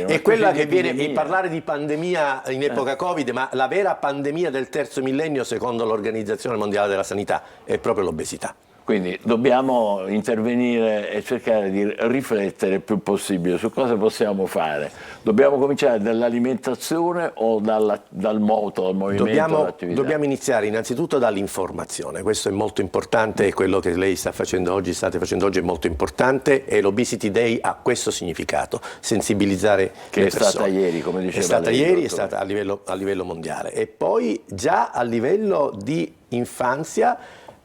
È quella che viene parlare di pandemia in epoca Covid, ma la vera pandemia del terzo millennio, secondo l'Organizzazione Mondiale della Sanità, è proprio l'obesità. Quindi dobbiamo intervenire e cercare di riflettere il più possibile su cosa possiamo fare. Dobbiamo cominciare dall'alimentazione o dal moto, dal movimento, dall'attività? Dobbiamo iniziare innanzitutto dall'informazione. Questo è molto importante e quello che lei state facendo oggi è molto importante, e l'Obesity Day ha questo significato: sensibilizzare che le è persone. Stata ieri, come diceva È stata lei, ieri, è stata a livello mondiale, e poi già a livello di infanzia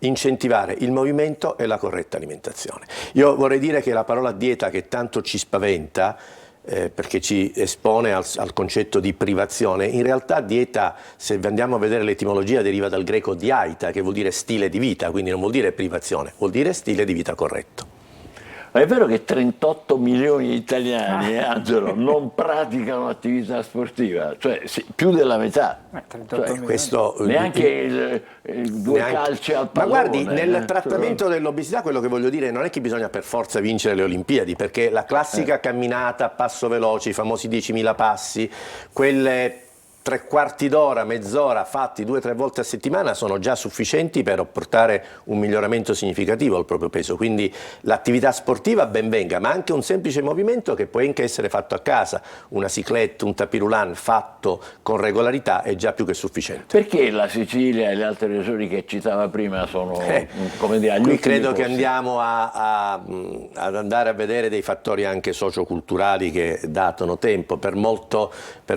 incentivare il movimento e la corretta alimentazione. Io vorrei dire che la parola dieta, che tanto ci spaventa, perché ci espone al concetto di privazione, in realtà dieta, se andiamo a vedere l'etimologia, deriva dal greco diaita, che vuol dire stile di vita, quindi non vuol dire privazione, vuol dire stile di vita corretto. Ma è vero che 38 milioni di italiani, Angelo, non praticano attività sportiva, cioè più della metà. Questo, neanche due calci al pallone. Ma guardi, nel trattamento dell'obesità, quello che voglio dire non è che bisogna per forza vincere le Olimpiadi, perché la classica camminata a passo veloce, i famosi 10.000 passi, quelle 3/4 d'ora, mezz'ora fatti 2 o 3 volte a settimana sono già sufficienti per portare un miglioramento significativo al proprio peso. Quindi l'attività sportiva ben venga, ma anche un semplice movimento che può anche essere fatto a casa, una ciclette, un tapis roulant fatto con regolarità è già più che sufficiente. Perché la Sicilia e le altre regioni che citava prima sono, come dire, agli qui ultimi credo posti? Che andiamo ad andare a vedere dei fattori anche socioculturali che datano tempo. Per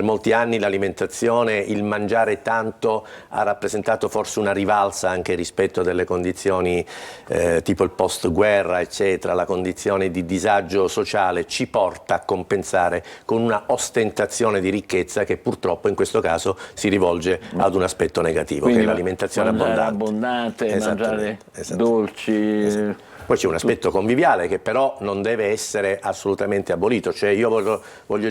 molti anni l'alimentazione, il mangiare tanto, ha rappresentato forse una rivalsa anche rispetto a delle condizioni tipo il post-guerra, eccetera. La condizione di disagio sociale ci porta a compensare con una ostentazione di ricchezza che purtroppo in questo caso si rivolge ad un aspetto negativo. Quindi che è l'alimentazione mangiare abbondante. mangiare dolci. Poi c'è un aspetto conviviale che però non deve essere assolutamente abolito, cioè io voglio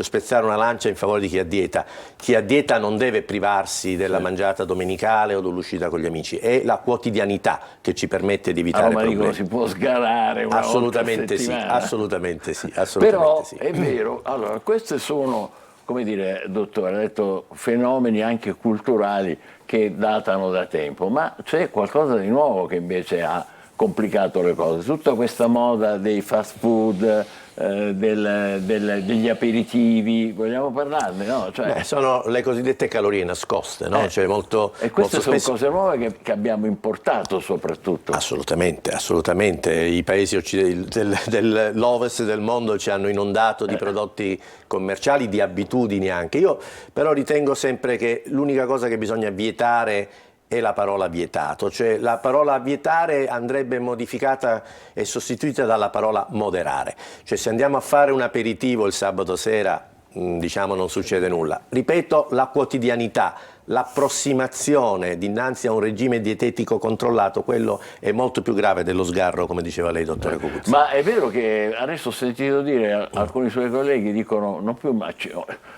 spezzare una lancia in favore di chi ha dieta. Chi ha dieta non deve privarsi della mangiata domenicale o dell'uscita con gli amici, è la quotidianità che ci permette di evitare problemi. Si può sgarare una assolutamente volta a settimana. Assolutamente sì, Però sì. è vero, allora queste sono, come dire, dottore, ha detto fenomeni anche culturali che datano da tempo, ma c'è qualcosa di nuovo che invece ha complicato le cose, tutta questa moda dei fast food, degli aperitivi, vogliamo parlarne? No? Cioè, sono le cosiddette calorie nascoste, no? Cioè e queste sono cose nuove che abbiamo importato soprattutto. Assolutamente, assolutamente. I paesi dell'ovest del mondo ci hanno inondato di prodotti commerciali, di abitudini anche. Io però ritengo sempre che l'unica cosa che bisogna vietare è la parola vietato, cioè la parola vietare andrebbe modificata e sostituita dalla parola moderare, cioè se andiamo a fare un aperitivo il sabato sera diciamo non succede nulla, ripeto la quotidianità, l'approssimazione dinanzi a un regime dietetico controllato, quello è molto più grave dello sgarro come diceva lei dottore Cupuzzi. Ma è vero che adesso ho sentito dire, alcuni suoi colleghi dicono non più ma ci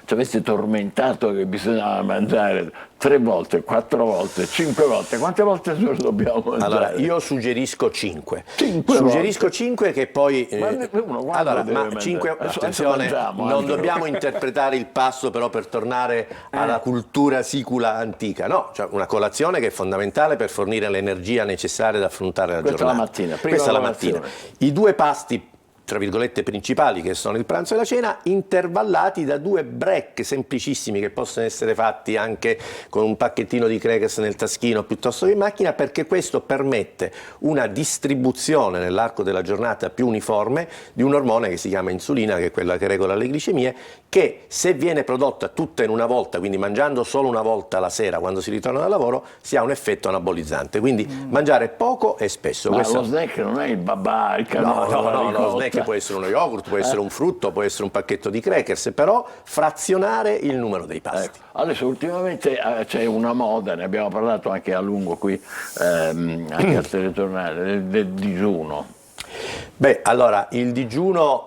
aveste tormentato che bisognava mangiare 3 volte, 4 volte, 5 volte, quante volte dobbiamo mangiare? Allora io suggerisco 5. 5 suggerisco 5 che poi ma 5 attenzione, non dobbiamo interpretare il pasto però per tornare alla cultura sicula antica, no, cioè una colazione che è fondamentale per fornire l'energia necessaria ad affrontare la giornata. Questa è la mattina. I 2 pasti tra virgolette principali che sono il pranzo e la cena, intervallati da 2 break semplicissimi che possono essere fatti anche con un pacchettino di crackers nel taschino piuttosto che in macchina, perché questo permette una distribuzione nell'arco della giornata più uniforme di un ormone che si chiama insulina, che è quella che regola le glicemie, che se viene prodotta tutta in una volta, quindi mangiando solo una volta la sera quando si ritorna dal lavoro, si ha un effetto anabolizzante, quindi mangiare poco e spesso. Ma lo snack non è il babà, il cannolo, lo snack può essere uno yogurt, può essere un frutto, può essere un pacchetto di crackers, però frazionare il numero dei pasti. Adesso ultimamente c'è una moda, ne abbiamo parlato anche a lungo qui, anche al telegiornale, del digiuno. Beh, allora, il digiuno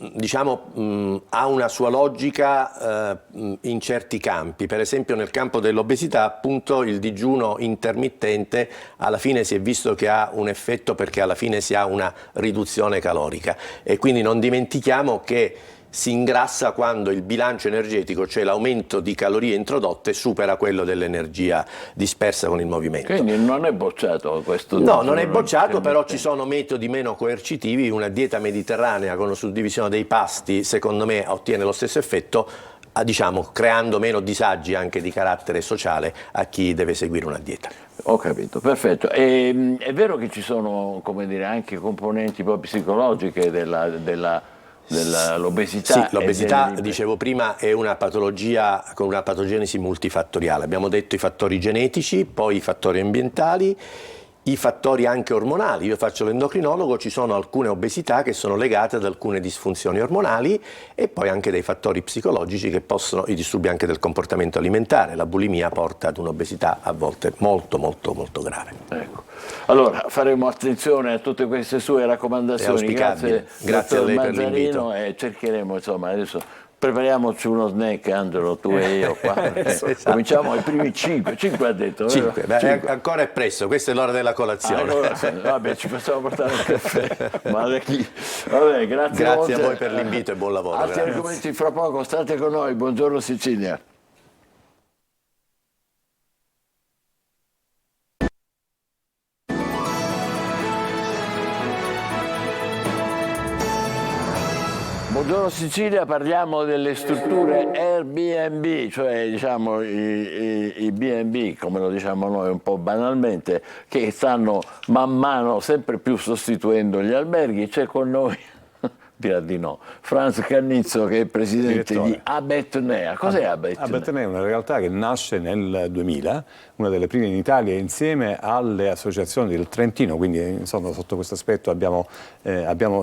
diciamo ha una sua logica in certi campi, per esempio nel campo dell'obesità appunto il digiuno intermittente alla fine si è visto che ha un effetto perché alla fine si ha una riduzione calorica e quindi non dimentichiamo che si ingrassa quando il bilancio energetico, cioè l'aumento di calorie introdotte, supera quello dell'energia dispersa con il movimento. Quindi non è bocciato questo? No, non è bocciato, però ci sono metodi meno coercitivi, una dieta mediterranea con una suddivisione dei pasti, secondo me ottiene lo stesso effetto, diciamo, creando meno disagi anche di carattere sociale a chi deve seguire una dieta. Ho capito, perfetto. È vero che ci sono, come dire, anche componenti poi psicologiche dell'obesità? Sì, l'obesità, dicevo prima, è una patologia con una patogenesi multifattoriale. Abbiamo detto i fattori genetici, poi i fattori ambientali, i fattori anche ormonali. Io faccio l'endocrinologo, ci sono alcune obesità che sono legate ad alcune disfunzioni ormonali e poi anche dei fattori psicologici che possono, i disturbi anche del comportamento alimentare. La bulimia porta ad un'obesità a volte molto molto molto grave. Ecco. Allora faremo attenzione a tutte queste sue raccomandazioni. Grazie a lei per l'invito. E cercheremo, insomma, adesso prepariamoci uno snack, Angelo, tu e io qua. Cominciamo ai primi 5 ha detto. 5, ancora è presto, questa è l'ora della colazione. Vabbè, ci facciamo portare il caffè. Ma da chi? Vabbè, grazie a voi per l'invito e buon lavoro. Altri argomenti fra poco, state con noi, buongiorno Sicilia. Buongiorno Sicilia, parliamo delle strutture Airbnb, cioè diciamo i B&B, come lo diciamo noi un po' banalmente, che stanno man mano sempre più sostituendo gli alberghi. C'è con noi, dirà di no, Franz Cannizzo, che è presidente di Abetnea. Cos'è Abetnea? Abetnea è una realtà che nasce nel 2000, una delle prime in Italia, insieme alle associazioni del Trentino, quindi insomma sotto questo aspetto abbiamo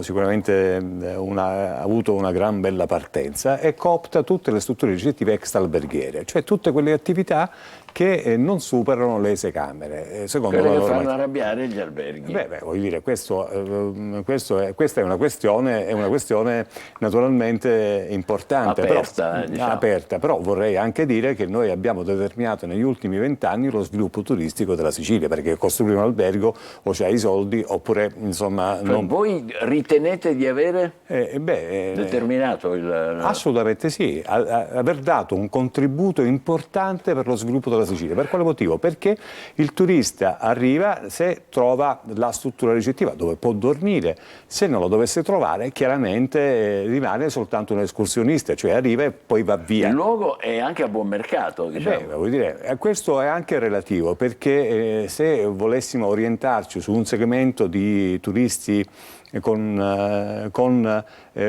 sicuramente avuto una gran bella partenza, e coopta tutte le strutture ricettive extra-alberghiere, cioè tutte quelle attività che non superano le 6 camere. Secondo quelle la che fanno normativa. arrabbiare gli alberghi. Voglio dire, questa è una questione naturalmente importante, Aperta, diciamo. aperta, però vorrei anche dire che noi abbiamo determinato negli ultimi 20 anni lo sviluppo turistico della Sicilia, perché costruire un albergo o c'hai i soldi oppure insomma... Voi ritenete di avere determinato il... Assolutamente sì, aver dato un contributo importante per lo sviluppo della Sicilia. Per quale motivo? Perché il turista arriva se trova la struttura ricettiva dove può dormire, se non lo dovesse trovare chiaramente rimane soltanto un escursionista, cioè arriva e poi va via. Il luogo è anche a buon mercato, diciamo. Vuol dire, questo è anche relativo, perché se volessimo orientarci su un segmento di turisti con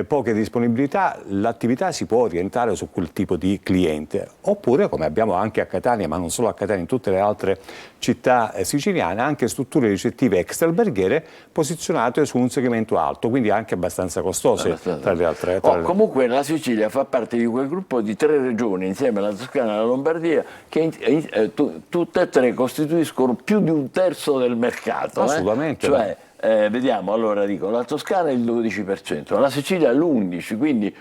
poche disponibilità, l'attività si può orientare su quel tipo di cliente, oppure come abbiamo anche a Catania, ma non solo a Catania, in tutte le altre città siciliane, anche strutture ricettive extraalberghiere posizionate su un segmento alto, quindi anche abbastanza costose tra le altre. Comunque la Sicilia fa parte di quel gruppo di 3 regioni insieme alla Toscana e alla Lombardia che tutte e 3 costituiscono più di 1/3 del mercato. Assolutamente. Cioè, vediamo, allora dico, la Toscana il 12%, la Sicilia l'11%, quindi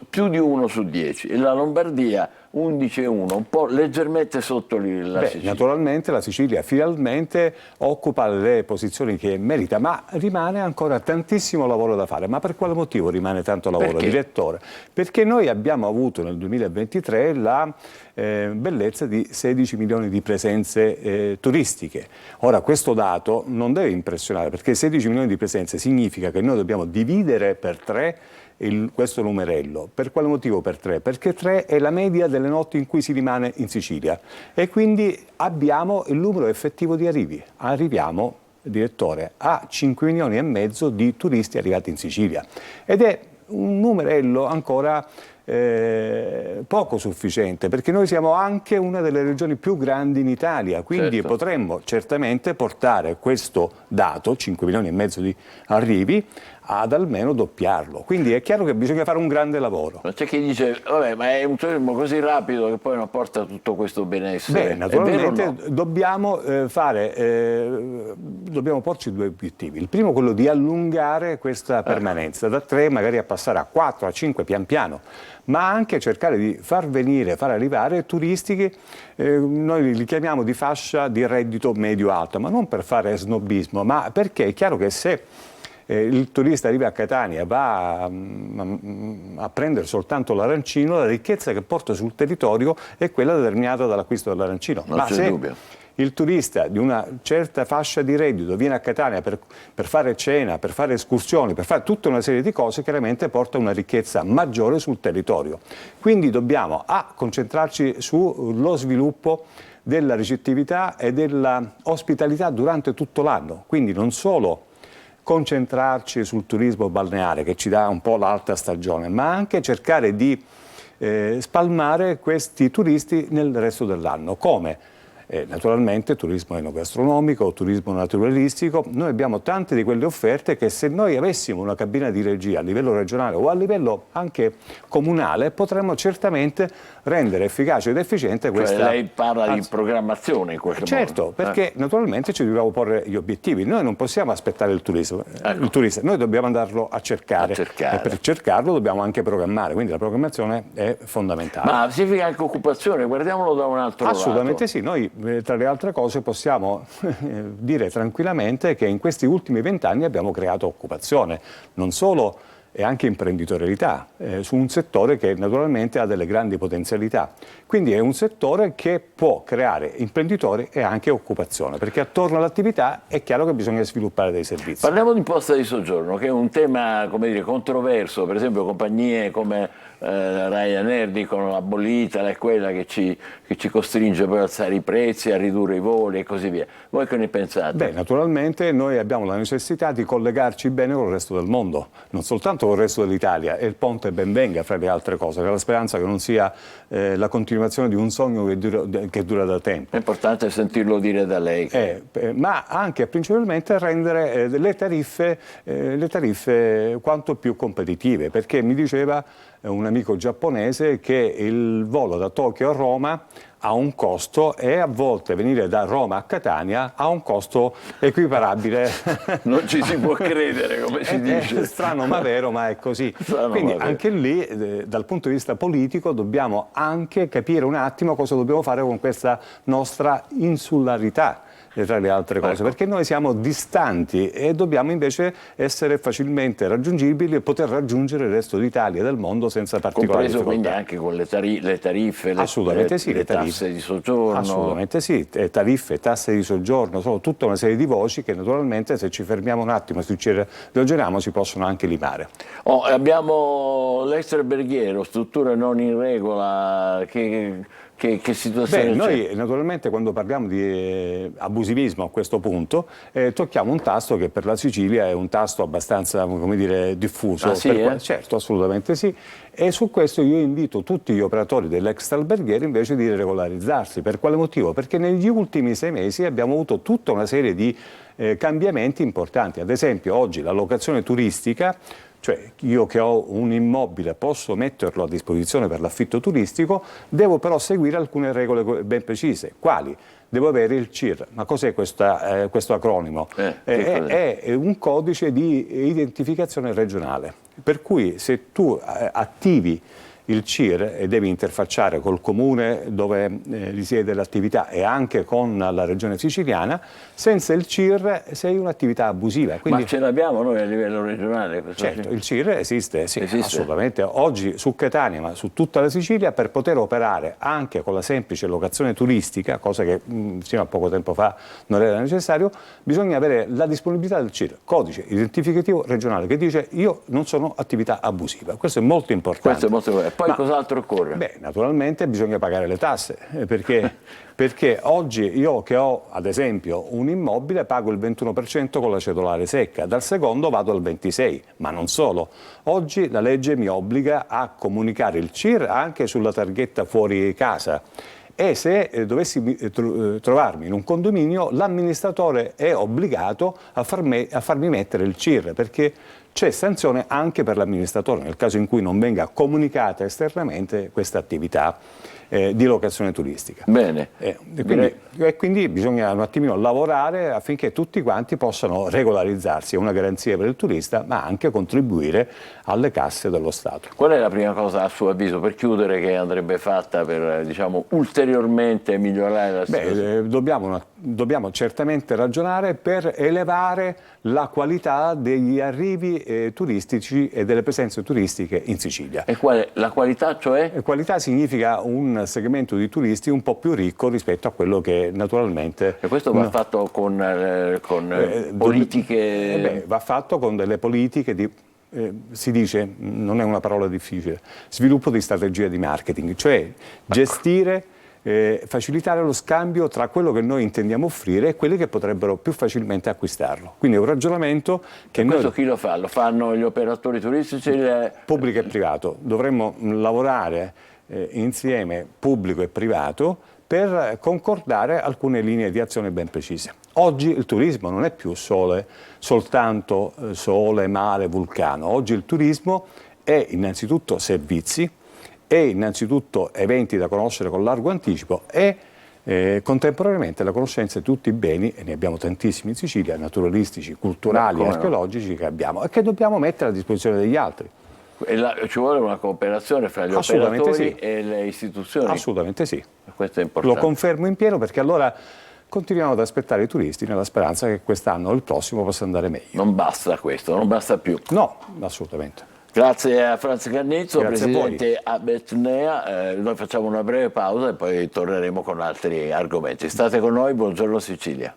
più di 1 su 10, e la Lombardia 11,1%, un po' leggermente sotto la Sicilia. Naturalmente la Sicilia finalmente occupa le posizioni che merita, ma rimane ancora tantissimo lavoro da fare. Ma per quale motivo rimane tanto lavoro, direttore? Perché noi abbiamo avuto nel 2023 la bellezza di 16 milioni di presenze turistiche. Ora, questo dato non deve impressionare, perché 16 milioni di presenze significa che noi dobbiamo dividere per 3 questo numerello. Per quale motivo per 3? Perché 3 è la media delle notti in cui si rimane in Sicilia e quindi abbiamo il numero effettivo di arrivi. Arriviamo, direttore, a 5 milioni e mezzo di turisti arrivati in Sicilia ed è un numerello ancora poco sufficiente, perché noi siamo anche una delle regioni più grandi in Italia, quindi potremmo certamente portare questo dato, 5 milioni e mezzo di arrivi, ad almeno doppiarlo. Quindi è chiaro che bisogna fare un grande lavoro. Ma c'è chi dice, vabbè, ma è un turismo così rapido che poi non porta tutto questo benessere. Naturalmente dobbiamo dobbiamo porci 2 obiettivi. Il primo è quello di allungare questa permanenza, da 3 magari a passare a 4, a 5 pian piano, ma anche cercare di far arrivare turisti che noi li chiamiamo di fascia di reddito medio-alto, ma non per fare snobismo, ma perché è chiaro che se il turista arriva a Catania e va a prendere soltanto l'arancino, la ricchezza che porta sul territorio è quella determinata dall'acquisto dell'arancino. Ma se dubbio. Il turista di una certa fascia di reddito viene a Catania per fare cena, per fare escursioni, per fare tutta una serie di cose, chiaramente porta una ricchezza maggiore sul territorio. Quindi dobbiamo concentrarci sullo sviluppo della ricettività e della ospitalità durante tutto l'anno, quindi non solo concentrarci sul turismo balneare che ci dà un po' l'alta stagione, ma anche cercare di spalmare questi turisti nel resto dell'anno. Come? Naturalmente turismo enogastronomico, turismo naturalistico. Noi abbiamo tante di quelle offerte che se noi avessimo una cabina di regia a livello regionale o a livello anche comunale potremmo certamente rendere efficace ed efficiente questa... Cioè, lei parla di programmazione in qualche modo. Certo, perché naturalmente ci dobbiamo porre gli obiettivi. Noi non possiamo aspettare il turista, noi dobbiamo andarlo a cercare. E per cercarlo dobbiamo anche programmare, quindi la programmazione è fondamentale. Ma significa anche occupazione, guardiamolo da un altro lato. Assolutamente sì, noi tra le altre cose possiamo dire tranquillamente che in questi ultimi 20 anni abbiamo creato occupazione, non solo e anche imprenditorialità, su un settore che naturalmente ha delle grandi potenzialità. Quindi è un settore che può creare imprenditori e anche occupazione, perché attorno all'attività è chiaro che bisogna sviluppare dei servizi. Parliamo di imposta di soggiorno, che è un tema, come dire, controverso. Per esempio compagnie come Ryanair dicono abolitela, è quella che ci costringe poi ad alzare i prezzi, a ridurre i voli e così via. Voi che ne pensate? Beh, naturalmente noi abbiamo la necessità di collegarci bene con il resto del mondo, non soltanto con il resto dell'Italia, e il ponte ben venga fra le altre cose, con la speranza che non sia la continuazione di un sogno che dura da tempo. È importante sentirlo dire da lei. Ma anche principalmente rendere le tariffe quanto più competitive, perché mi diceva un amico giapponese che il volo da Tokyo a Roma ha un costo e a volte venire da Roma a Catania ha un costo equiparabile. Non ci si può credere, come si dice. È strano ma vero, ma è così. Strano, Quindi ma vero. anche lì, dal punto di vista politico, dobbiamo anche capire un attimo cosa dobbiamo fare con questa nostra insularità, tra le altre cose, perché noi siamo distanti e dobbiamo invece essere facilmente raggiungibili e poter raggiungere il resto d'Italia e del mondo senza particolari Compreso quindi difficoltà. anche con le tariffe, Assolutamente sì, le tariffe. tasse di soggiorno. Assolutamente sì, tariffe, tasse di soggiorno, sono tutta una serie di voci che naturalmente se ci fermiamo un attimo e ci ragioniamo si possono anche limare. Abbiamo l'extraalberghiero, strutture non in regola, che situazione c'è? Noi naturalmente quando parliamo di abusivismo a questo punto tocchiamo un tasto che per la Sicilia è un tasto abbastanza, come dire, diffuso. Ah, sì, Certo, assolutamente sì. E su questo io invito tutti gli operatori dell'extraalberghiero invece di regolarizzarsi. Per quale motivo? Perché negli ultimi 6 mesi abbiamo avuto tutta una serie di cambiamenti importanti. Ad esempio oggi la locazione turistica, cioè io che ho un immobile posso metterlo a disposizione per l'affitto turistico, devo però seguire alcune regole ben precise. Quali? Devo avere il CIR. Ma cos'è questo acronimo? È un codice di identificazione regionale, per cui se tu attivi il CIR e devi interfacciare col comune dove risiede l'attività e anche con la regione siciliana, senza il CIR sei un'attività abusiva. Quindi, ma ce l'abbiamo noi a livello regionale? Certo, il CIR esiste, sì, esiste, assolutamente. Oggi su Catania, ma su tutta la Sicilia, per poter operare anche con la semplice locazione turistica, cosa che fino a poco tempo fa non era necessario, bisogna avere la disponibilità del CIR, codice identificativo regionale, che dice io non sono attività abusiva. Questo è molto importante. Questo è molto importante. Poi cos'altro occorre? Beh, naturalmente bisogna pagare le tasse, perché oggi io che ho ad esempio un immobile pago il 21% con la cedolare secca, dal secondo vado al 26%, ma non solo. Oggi la legge mi obbliga a comunicare il CIR anche sulla targhetta fuori casa. E se dovessi trovarmi in un condominio, l'amministratore è obbligato a farmi mettere il CIR, perché c'è sanzione anche per l'amministratore nel caso in cui non venga comunicata esternamente questa attività di locazione turistica. Bene. Quindi bisogna un attimino lavorare affinché tutti quanti possano regolarizzarsi, è una garanzia per il turista, ma anche contribuire alle casse dello Stato. Qual è la prima cosa a suo avviso per chiudere che andrebbe fatta per ulteriormente migliorare la situazione? Dobbiamo certamente ragionare per elevare la qualità degli arrivi turistici e delle presenze turistiche in Sicilia. E qual è la qualità, cioè? Qualità significa un segmento di turisti un po' più ricco rispetto a quello che naturalmente... E questo va fatto con politiche... va fatto con delle politiche di... si dice, non è una parola difficile, sviluppo di strategia di marketing, cioè gestire, facilitare lo scambio tra quello che noi intendiamo offrire e quelli che potrebbero più facilmente acquistarlo. Quindi è un ragionamento che questo chi lo fa? Lo fanno gli operatori turistici? Pubblico e privato. Dovremmo lavorare insieme, pubblico e privato, per concordare alcune linee di azione ben precise. Oggi il turismo non è più soltanto sole, mare, vulcano. Oggi il turismo è innanzitutto servizi, è innanzitutto eventi da conoscere con largo anticipo e contemporaneamente la conoscenza di tutti i beni, e ne abbiamo tantissimi in Sicilia, naturalistici, culturali, archeologici che abbiamo e che dobbiamo mettere a disposizione degli altri. Ci vuole una cooperazione fra gli operatori e le istituzioni? Assolutamente sì. Questo è importante. Lo confermo in pieno perché allora continuiamo ad aspettare i turisti nella speranza che quest'anno o il prossimo possa andare meglio. Non basta questo, non basta più. No, assolutamente. Grazie a Franz Cannizzo, Grazie presidente Abetnea. Noi facciamo una breve pausa e poi torneremo con altri argomenti. State con noi, buongiorno Sicilia.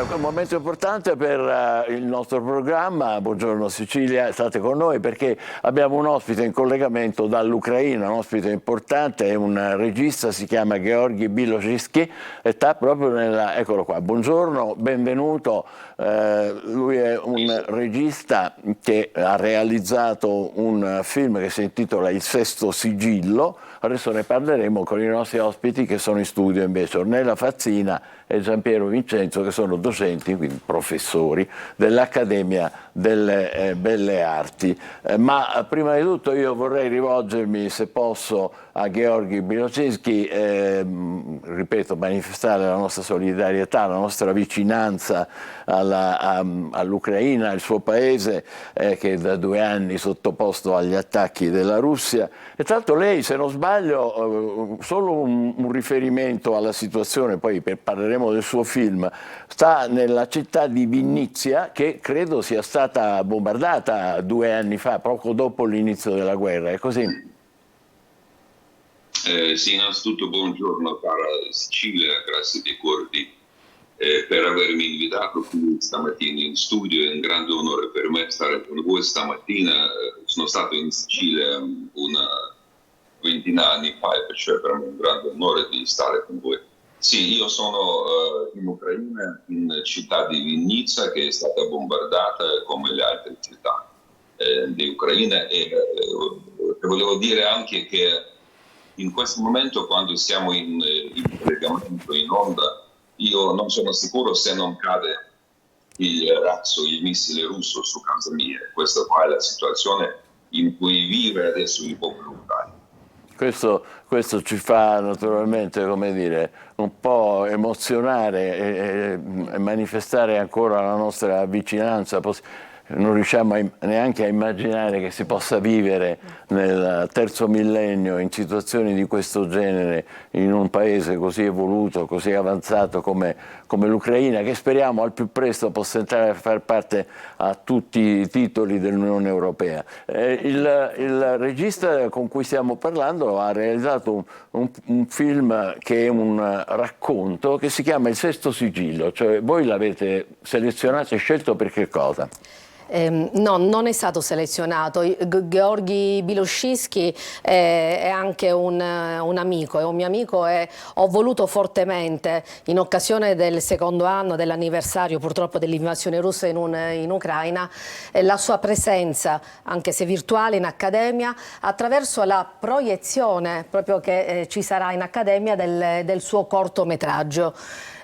Un momento importante per il nostro programma, buongiorno Sicilia, state con noi perché abbiamo un ospite in collegamento dall'Ucraina, un ospite importante, è un regista, si chiama Georgi Bilozhivsky e sta proprio eccolo qua, buongiorno, benvenuto, lui è un regista che ha realizzato un film che si intitola Il Sesto Sigillo, adesso ne parleremo con i nostri ospiti che sono in studio invece, Ornella Fazzina e Giampiero Vincenzo che sono sono docenti, quindi professori dell'Accademia delle Belle Arti. Ma prima di tutto io vorrei rivolgermi, se posso, a Georgi Biloczynski, ripeto, manifestare la nostra solidarietà, la nostra vicinanza all'Ucraina, al suo paese, che è da 2 anni sottoposto agli attacchi della Russia. E tra l'altro lei, se non sbaglio, solo un riferimento alla situazione, poi parleremo del suo film, sta nella città di Vinnytsia, che credo sia stata bombardata 2 anni fa, poco dopo l'inizio della guerra, è così? Sì, innanzitutto buongiorno cara Sicilia, grazie di cuore per avermi invitato qui stamattina in studio. È un grande onore per me stare con voi stamattina. Sono stato in Sicilia una 20 anni fa e perciò per me è un grande onore di stare con voi. Sì, io sono in Ucraina, in città di Vinnytsia, che è stata bombardata come le altre città di Ucraina, e volevo dire anche che in questo momento, quando siamo in collegamento in onda, io non sono sicuro se non cade il razzo, il missile russo su casa mia. Questa qua è la situazione in cui vive adesso il popolo ucraino. Questo ci fa naturalmente, come dire, un po' emozionare e manifestare ancora la nostra vicinanza. Non riusciamo neanche a immaginare che si possa vivere nel terzo millennio in situazioni di questo genere in un paese così evoluto, così avanzato come l'Ucraina, che speriamo al più presto possa entrare a far parte a tutti i titoli dell'Unione Europea. Il regista con cui stiamo parlando ha realizzato un film che è un racconto che si chiama Il Sesto Sigillo, cioè voi l'avete selezionato e scelto per che cosa? No, non è stato selezionato. Georgi Biloczynski è anche un amico, è un mio amico, e ho voluto fortemente, in occasione del secondo anno dell'anniversario purtroppo dell'invasione russa in Ucraina, la sua presenza, anche se virtuale, in Accademia, attraverso la proiezione proprio che ci sarà in Accademia del suo cortometraggio.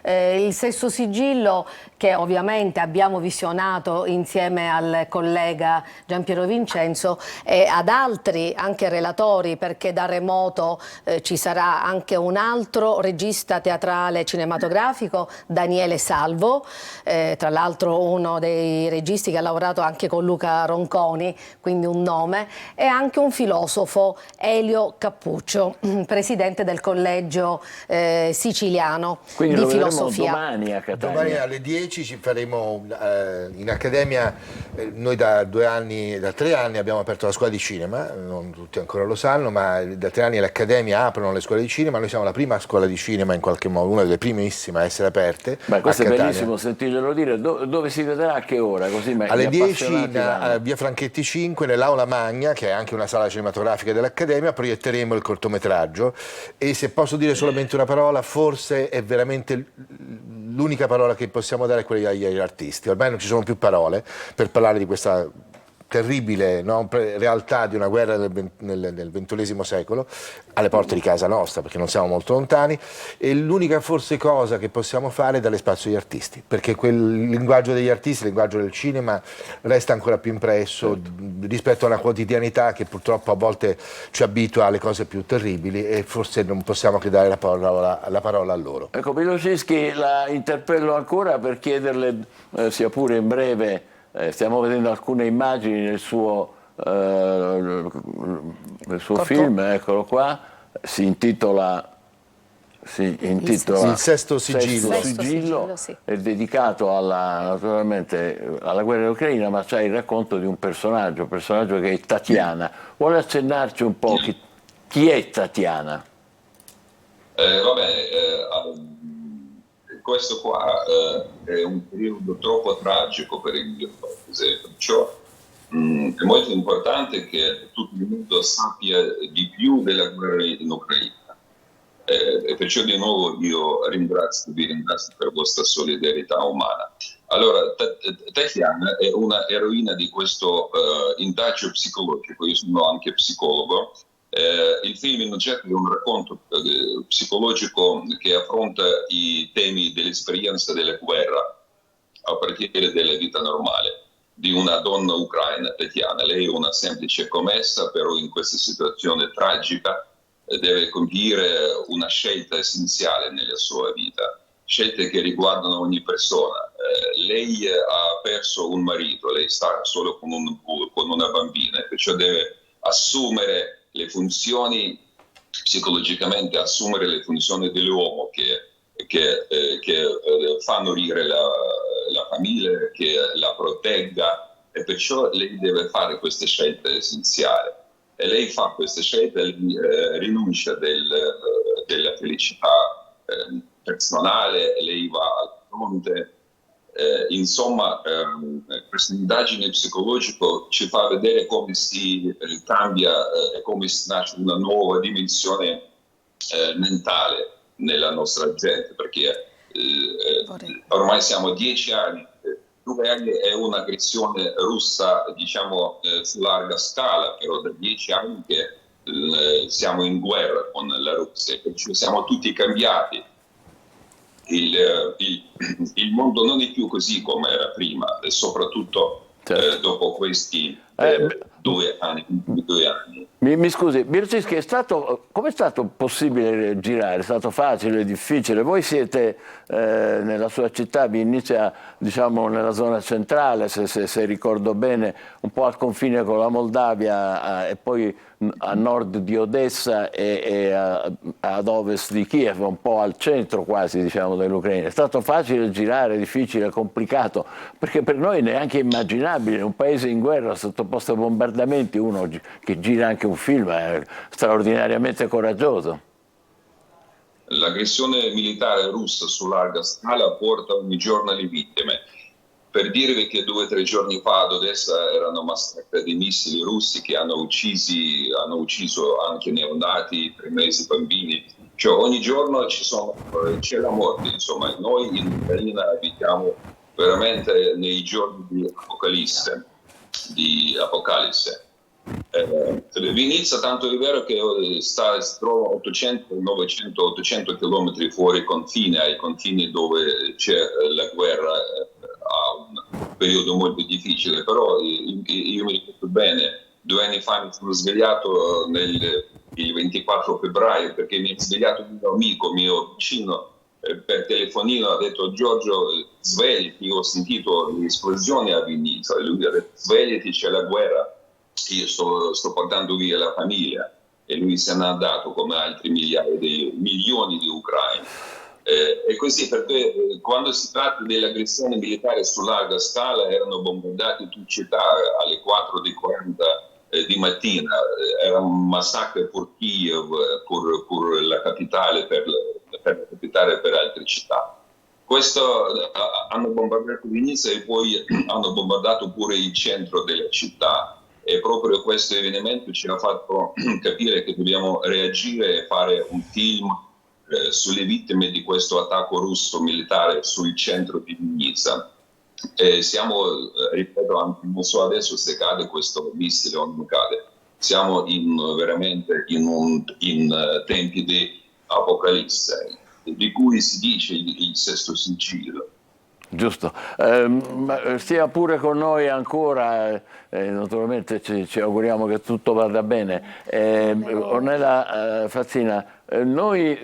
Il Sesto Sigillo, che ovviamente abbiamo visionato insieme al collega Giampiero Vincenzo e ad altri anche relatori, perché da remoto ci sarà anche un altro regista teatrale cinematografico, Daniele Salvo, tra l'altro uno dei registi che ha lavorato anche con Luca Ronconi, quindi un nome, e anche un filosofo, Elio Cappuccio, presidente del collegio siciliano di filosofia. Domani a Catania. Domani alle 10 ci faremo in Accademia. Noi da 3 anni abbiamo aperto la scuola di cinema, non tutti ancora lo sanno, ma da 3 anni le accademie aprono le scuole di cinema. Noi siamo la prima scuola di cinema, in qualche modo, una delle primissime a essere aperte. Beh, questo è bellissimo sentirglielo dire. Dove si vedrà, a che ora? Così alle 10 a via Franchetti 5, nell'Aula Magna, che è anche una sala cinematografica dell'Accademia, proietteremo il cortometraggio. E se posso dire solamente una parola, forse è veramente l'unica parola che possiamo dare è quella agli artisti. Ormai non ci sono più parole per parlare di questa terribile realtà di una guerra nel XXI secolo, alle porte di casa nostra, perché non siamo molto lontani, e l'unica forse cosa che possiamo fare è dare spazio agli artisti, perché quel linguaggio degli artisti, il linguaggio del cinema, resta ancora più impresso rispetto a una quotidianità che purtroppo a volte ci abitua alle cose più terribili, e forse non possiamo che dare la parola a loro. Ecco, Biloczynski, la interpello ancora per chiederle, sia pure in breve, stiamo vedendo alcune immagini nel suo film, eccolo qua, si intitola Il Sesto Sigillo, sì. È dedicato naturalmente alla guerra ucraina, ma c'è il racconto di un personaggio che è Tatiana. Vuole accennarci un po' chi è Tatiana? Questo qua è un periodo troppo tragico per il mio paese, perciò è molto importante che tutto il mondo sappia di più della guerra in Ucraina. E perciò di nuovo vi ringrazio per la vostra solidarietà umana. Allora, Tatiana è una eroina di questo indagio psicologico, io sono anche psicologo. Il film in oggetto è un racconto psicologico che affronta i temi dell'esperienza della guerra a partire dalla vita normale di una donna ucraina, Tatiana. Lei è una semplice commessa, però in questa situazione tragica deve compiere una scelta essenziale nella sua vita, scelte che riguardano ogni persona. Lei ha perso un marito, lei sta solo con una bambina, perciò deve assumere le funzioni, psicologicamente assumere le funzioni dell'uomo che fa morire la famiglia, che la protegga, e perciò lei deve fare queste scelte essenziali. E lei fa queste scelte, rinuncia della felicità personale, lei va al fronte. Insomma, questa indagine psicologica ci fa vedere come si cambia e come si nasce una nuova dimensione mentale nella nostra gente, perché ormai siamo 10 anni, 2 anni è un'aggressione russa, diciamo, su larga scala, però da 10 anni che siamo in guerra con la Russia, perciò siamo tutti cambiati. Il mondo non è più così come era prima, e soprattutto dopo questi 2 anni. Mi scusi, Biloszewski, come è stato possibile girare? È stato facile, difficile? Voi siete nella sua città, vi inizia, diciamo, nella zona centrale, se ricordo bene, un po' al confine con la Moldavia e poi a nord di Odessa e ad ovest di Kiev, un po' al centro quasi, diciamo, dell'Ucraina. È stato facile girare, difficile, complicato, perché per noi neanche immaginabile, un paese in guerra sottoposto a bombardamenti, uno che gira anche un film è straordinariamente coraggioso. L'aggressione militare russa su larga scala porta ogni giorno le vittime. Per dirvi che 2 o 3 giorni fa ad Odessa erano massacrati missili russi che hanno ucciso anche neonati, 3 mesi, bambini. Cioè ogni giorno c'è la morte, insomma. Noi in Ucraina abitiamo veramente nei giorni di Apocalisse. Vinizia, tanto è vero che si trova 800 chilometri fuori confine, ai confini dove c'è la guerra, a un periodo molto difficile, però io mi ricordo bene, 2 anni fa mi sono svegliato il 24 febbraio perché mi è svegliato un amico mio vicino per telefonino, ha detto: Giorgio, svegliati, io ho sentito l'esplosione a Vinizia, e lui ha detto: svegliati, c'è la guerra, io sto portando via la famiglia, e lui se n'è andato come altri milioni di ucraini. E così, perché quando si tratta dell'aggressione militare su larga scala erano bombardate tutte città alle 4:40 di mattina, era un massacro per Kiev, per la capitale, per altre città. Questo hanno bombardato Vinizia e poi hanno bombardato pure il centro della città, e proprio questo avvenimento ci ha fatto capire che dobbiamo reagire e fare un film sulle vittime di questo attacco russo militare sul centro di Vinizia. Siamo, ripeto, anche non so adesso se cade questo missile o non cade, siamo veramente in tempi di Apocalisse, di cui si dice il sesto sigillo. Giusto, stia pure con noi ancora, naturalmente ci auguriamo che tutto vada bene. Ornella Fazzina, noi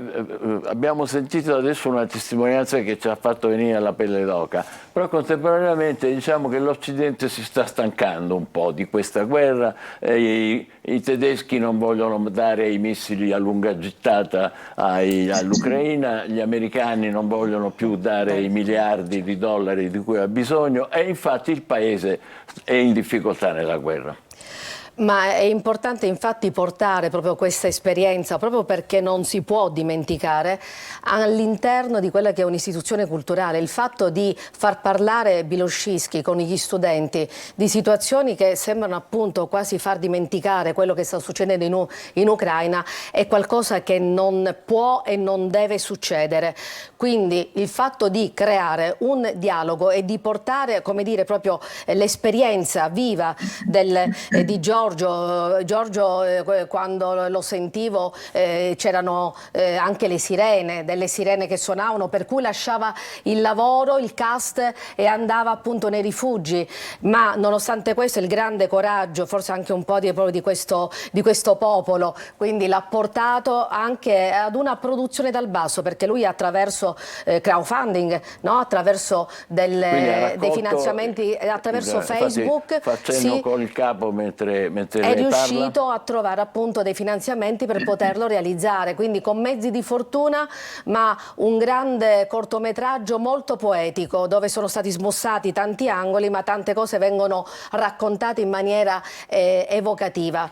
abbiamo sentito adesso una testimonianza che ci ha fatto venire la pelle d'oca, però contemporaneamente diciamo che l'Occidente si sta stancando un po' di questa guerra, i tedeschi non vogliono dare i missili a lunga gittata all'Ucraina, gli americani non vogliono più dare i miliardi di dollari di cui ha bisogno, e infatti il paese è in difficoltà nella guerra. Ma è importante infatti portare proprio questa esperienza, proprio perché non si può dimenticare, all'interno di quella che è un'istituzione culturale, il fatto di far parlare Biloszewski con gli studenti di situazioni che sembrano appunto quasi far dimenticare quello che sta succedendo in Ucraina è qualcosa che non può e non deve succedere. Quindi il fatto di creare un dialogo e di portare, come dire, proprio l'esperienza viva di Giorgio Giorgio, quando lo sentivo c'erano anche le sirene, delle sirene che suonavano, per cui lasciava il lavoro, il cast, e andava appunto nei rifugi. Ma nonostante questo il grande coraggio, forse anche un po' proprio di questo popolo, quindi l'ha portato anche ad una produzione dal basso, perché lui attraverso crowdfunding, no? Attraverso dei finanziamenti, attraverso Facebook, facendo con il capo mentre è riuscito a trovare appunto dei finanziamenti per poterlo realizzare, quindi con mezzi di fortuna, ma un grande cortometraggio molto poetico, dove sono stati smussati tanti angoli, ma tante cose vengono raccontate in maniera evocativa.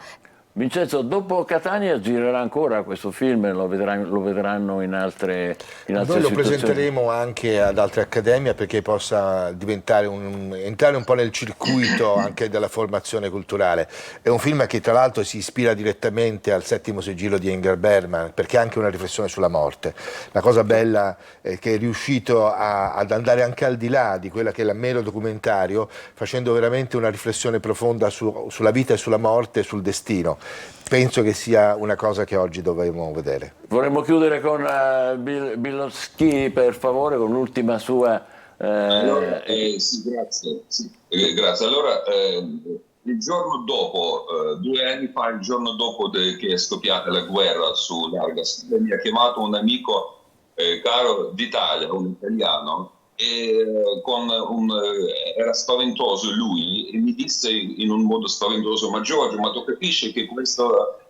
Vincenzo, dopo Catania girerà ancora questo film, lo vedranno in altre Noi lo situazioni? presenteremo anche ad altre accademie, perché possa entrare un po' nel circuito anche della formazione culturale. È un film che tra l'altro si ispira direttamente al Settimo sigillo di Ingmar Bergman, perché è anche una riflessione sulla morte. La cosa bella è che è riuscito ad andare anche al di là di quella che è il mero documentario, facendo veramente una riflessione profonda sulla vita e sulla morte e sul destino. Penso che sia una cosa che oggi dovremmo vedere. Vorremmo chiudere con Bilowski, per favore, con l'ultima sua... Allora, sì, grazie. Sì, grazie. Allora, il giorno dopo, 2 anni fa, il giorno dopo che è scoppiata la guerra su larga scala, mi ha chiamato un amico caro d'Italia, un italiano, e era spaventoso lui, e mi disse in un modo spaventoso: ma Giorgio, ma tu capisci che questa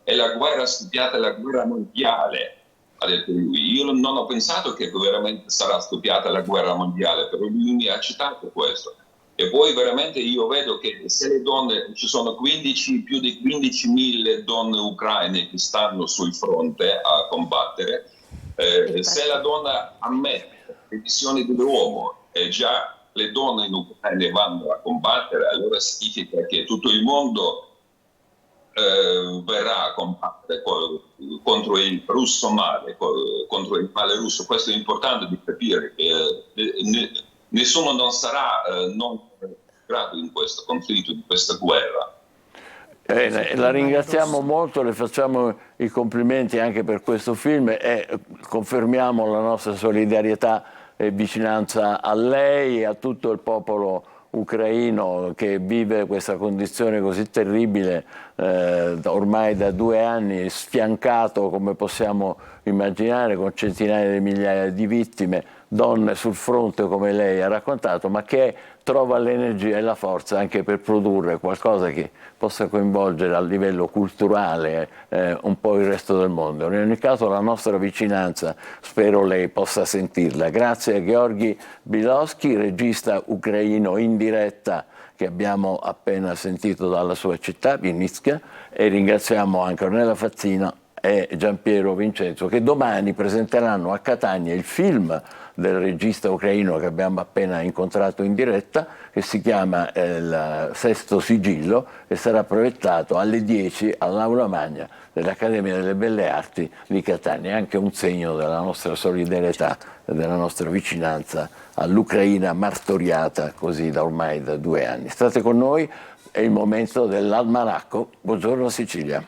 è la guerra scoppiata, la guerra mondiale? Ha detto lui. Io non ho pensato che veramente sarà scoppiata la guerra mondiale, però lui mi ha citato questo. E poi veramente io vedo che se le donne, ci sono più di 15.000 donne ucraine che stanno sul fronte a combattere, se la donna ammette le missioni dell'uomo e già le donne in Ucraina vanno a combattere, allora significa che tutto il mondo verrà a combattere contro il russo male, contro il male russo. Questo è importante di capire, che nessuno non sarà non grado in questo conflitto, in questa guerra. La ringraziamo molto, le facciamo i complimenti anche per questo film e confermiamo la nostra solidarietà e vicinanza a lei e a tutto il popolo ucraino che vive questa condizione così terribile ormai da 2 anni, sfiancato, come possiamo immaginare, con centinaia di migliaia di vittime, donne sul fronte come lei ha raccontato, ma che trova l'energia e la forza anche per produrre qualcosa che possa coinvolgere a livello culturale un po' il resto del mondo. In ogni caso la nostra vicinanza spero lei possa sentirla. Grazie a Georgi Bilowski, regista ucraino in diretta che abbiamo appena sentito dalla sua città, Vinnytsia, e ringraziamo anche Ornella Fazzina e Giampiero Vincenzo, che domani presenteranno a Catania il film del regista ucraino che abbiamo appena incontrato in diretta, che si chiama Il Sesto Sigillo, e sarà proiettato alle 10 all'Aula Magna dell'Accademia delle Belle Arti di Catania. È anche un segno della nostra solidarietà e della nostra vicinanza all'Ucraina martoriata così ormai da 2 anni. State con noi, è il momento dell'Almanacco. Buongiorno Sicilia.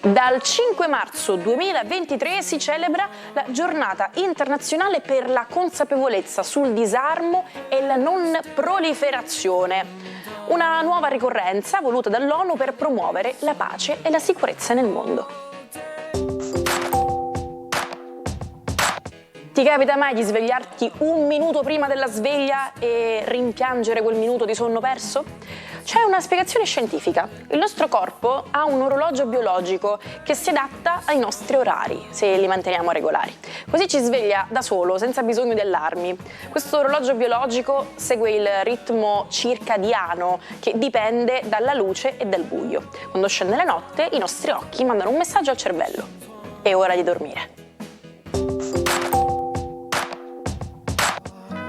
Dal 5 marzo 2023 si celebra la Giornata internazionale per la consapevolezza sul disarmo e la non proliferazione, una nuova ricorrenza voluta dall'ONU per promuovere la pace e la sicurezza nel mondo. Ti capita mai di svegliarti 1 minuto prima della sveglia e rimpiangere quel minuto di sonno perso? C'è una spiegazione scientifica. Il nostro corpo ha un orologio biologico che si adatta ai nostri orari, se li manteniamo regolari. Così ci sveglia da solo, senza bisogno di allarmi. Questo orologio biologico segue il ritmo circadiano, che dipende dalla luce e dal buio. Quando scende la notte, i nostri occhi mandano un messaggio al cervello: è ora di dormire.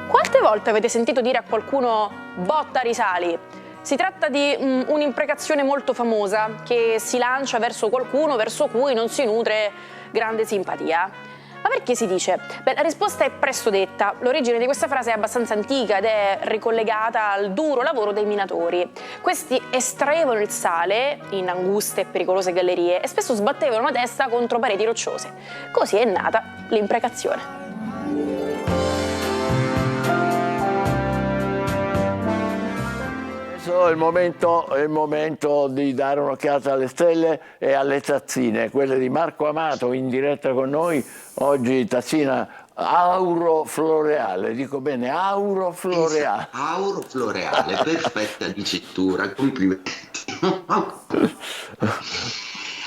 Quante volte avete sentito dire a qualcuno "botta risali"? Si tratta di un'imprecazione molto famosa che si lancia verso qualcuno verso cui non si nutre grande simpatia. Ma perché si dice? Beh, la risposta è presto detta. L'origine di questa frase è abbastanza antica ed è ricollegata al duro lavoro dei minatori. Questi estraevano il sale in anguste e pericolose gallerie e spesso sbattevano la testa contro pareti rocciose. Così è nata l'imprecazione. È il momento di dare un'occhiata alle stelle e alle tazzine, quelle di Marco Amato in diretta con noi, oggi tazzina aurofloreale, dico bene, aurofloreale. Aurofloreale, perfetta dicitura, complimenti.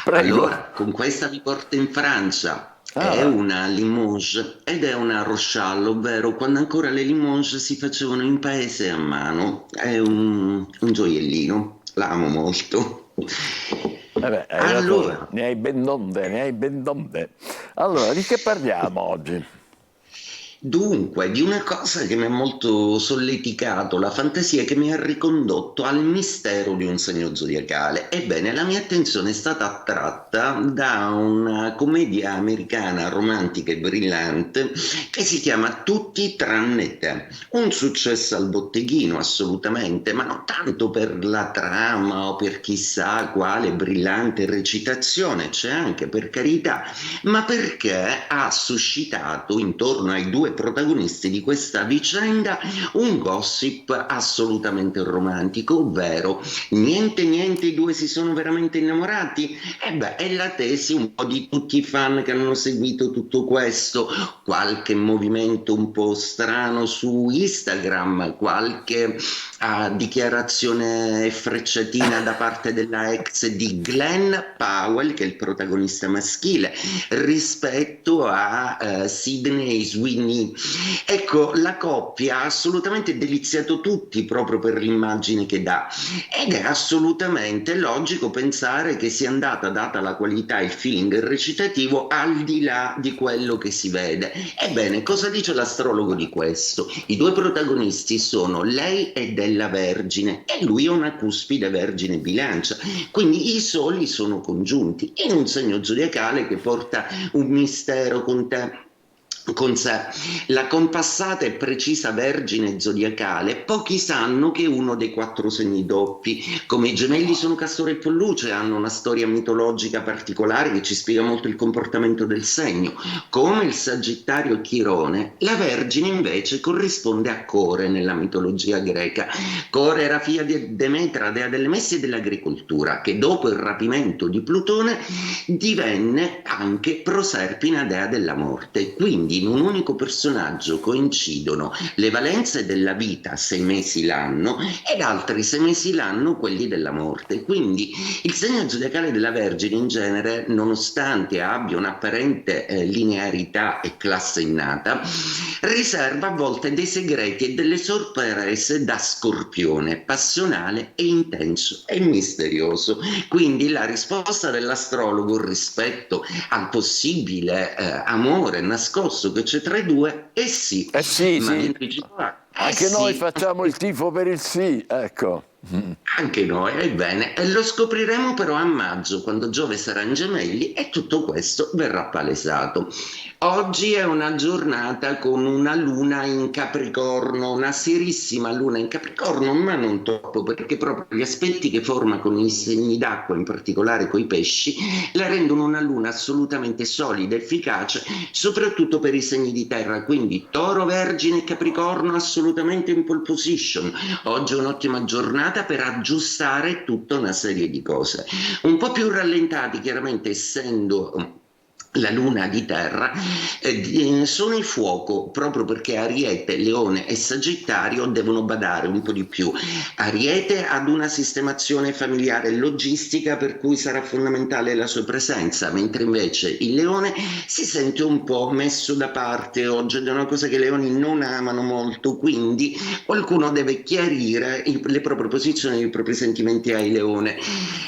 Allora, con questa vi porto in Francia. È una Limoges ed è una Rochelle, ovvero quando ancora le Limoges si facevano in paese a mano. È un gioiellino, l'amo molto. Allora, ne hai ben donde. Allora, di che parliamo oggi? Dunque, di una cosa che mi ha molto solleticato la fantasia, che mi ha ricondotto al mistero di un segno zodiacale. Ebbene, la mia attenzione è stata attratta da una commedia americana romantica e brillante che si chiama Tutti tranne te. Un successo al botteghino, assolutamente, ma non tanto per la trama o per chissà quale brillante recitazione, c'è anche, per carità, ma perché ha suscitato intorno ai due protagonisti di questa vicenda un gossip assolutamente romantico, ovvero niente, i due si sono veramente innamorati? È la tesi un po' di tutti i fan che hanno seguito tutto questo, qualche movimento un po' strano su Instagram, qualche dichiarazione frecciatina da parte della ex di Glenn Powell, che è il protagonista maschile, rispetto a Sydney Sweeney. Ecco, la coppia ha assolutamente deliziato tutti proprio per l'immagine che dà, ed è assolutamente logico pensare che sia andata, data la qualità, il feeling recitativo, al di là di quello che si vede. Ebbene, cosa dice l'astrologo di questo? I due protagonisti sono lei è della Vergine e lui è una cuspide Vergine Bilancia, quindi i soli sono congiunti in un segno zodiacale che porta un mistero con sé. La compassata e precisa Vergine zodiacale, pochi sanno che è uno dei 4 segni doppi. Come i gemelli sono Castore e Polluce, hanno una storia mitologica particolare che ci spiega molto il comportamento del segno. Come il Sagittario e Chirone, la Vergine invece corrisponde a Core nella mitologia greca. Core era figlia di Demetra, dea delle messi e dell'agricoltura, che dopo il rapimento di Plutone divenne anche Proserpina, dea della morte. Quindi in un unico personaggio coincidono le valenze della vita, 6 mesi l'anno, ed altri 6 mesi l'anno quelli della morte. Quindi il segno zodiacale della Vergine in genere, nonostante abbia un'apparente linearità e classe innata, riserva a volte dei segreti e delle sorprese da Scorpione, passionale e intenso e misterioso. Quindi la risposta dell'astrologo rispetto al possibile amore nascosto che c'è tra i due è sì. Sì. Anche noi sì. facciamo il tifo per il sì, ecco. Anche noi, ebbene, e lo scopriremo però a maggio, quando Giove sarà in Gemelli e tutto questo verrà palesato. Oggi è una giornata con una luna in Capricorno, una serissima luna in Capricorno, ma non troppo, perché proprio gli aspetti che forma con i segni d'acqua, in particolare con i pesci, la rendono una luna assolutamente solida, efficace, soprattutto per i segni di terra. Quindi Toro, Vergine e Capricorno assolutamente in pole position. Oggi è un'ottima giornata per aggiustare tutta una serie di cose. Un po' più rallentati, chiaramente, essendo la luna di terra, sono i fuoco, proprio perché Ariete, Leone e Sagittario devono badare un po' di più. Ariete ad una sistemazione familiare e logistica, per cui sarà fondamentale la sua presenza, mentre invece il Leone si sente un po' messo da parte oggi, ed è una cosa che i leoni non amano molto, quindi qualcuno deve chiarire le proprie posizioni, i propri sentimenti ai Leone.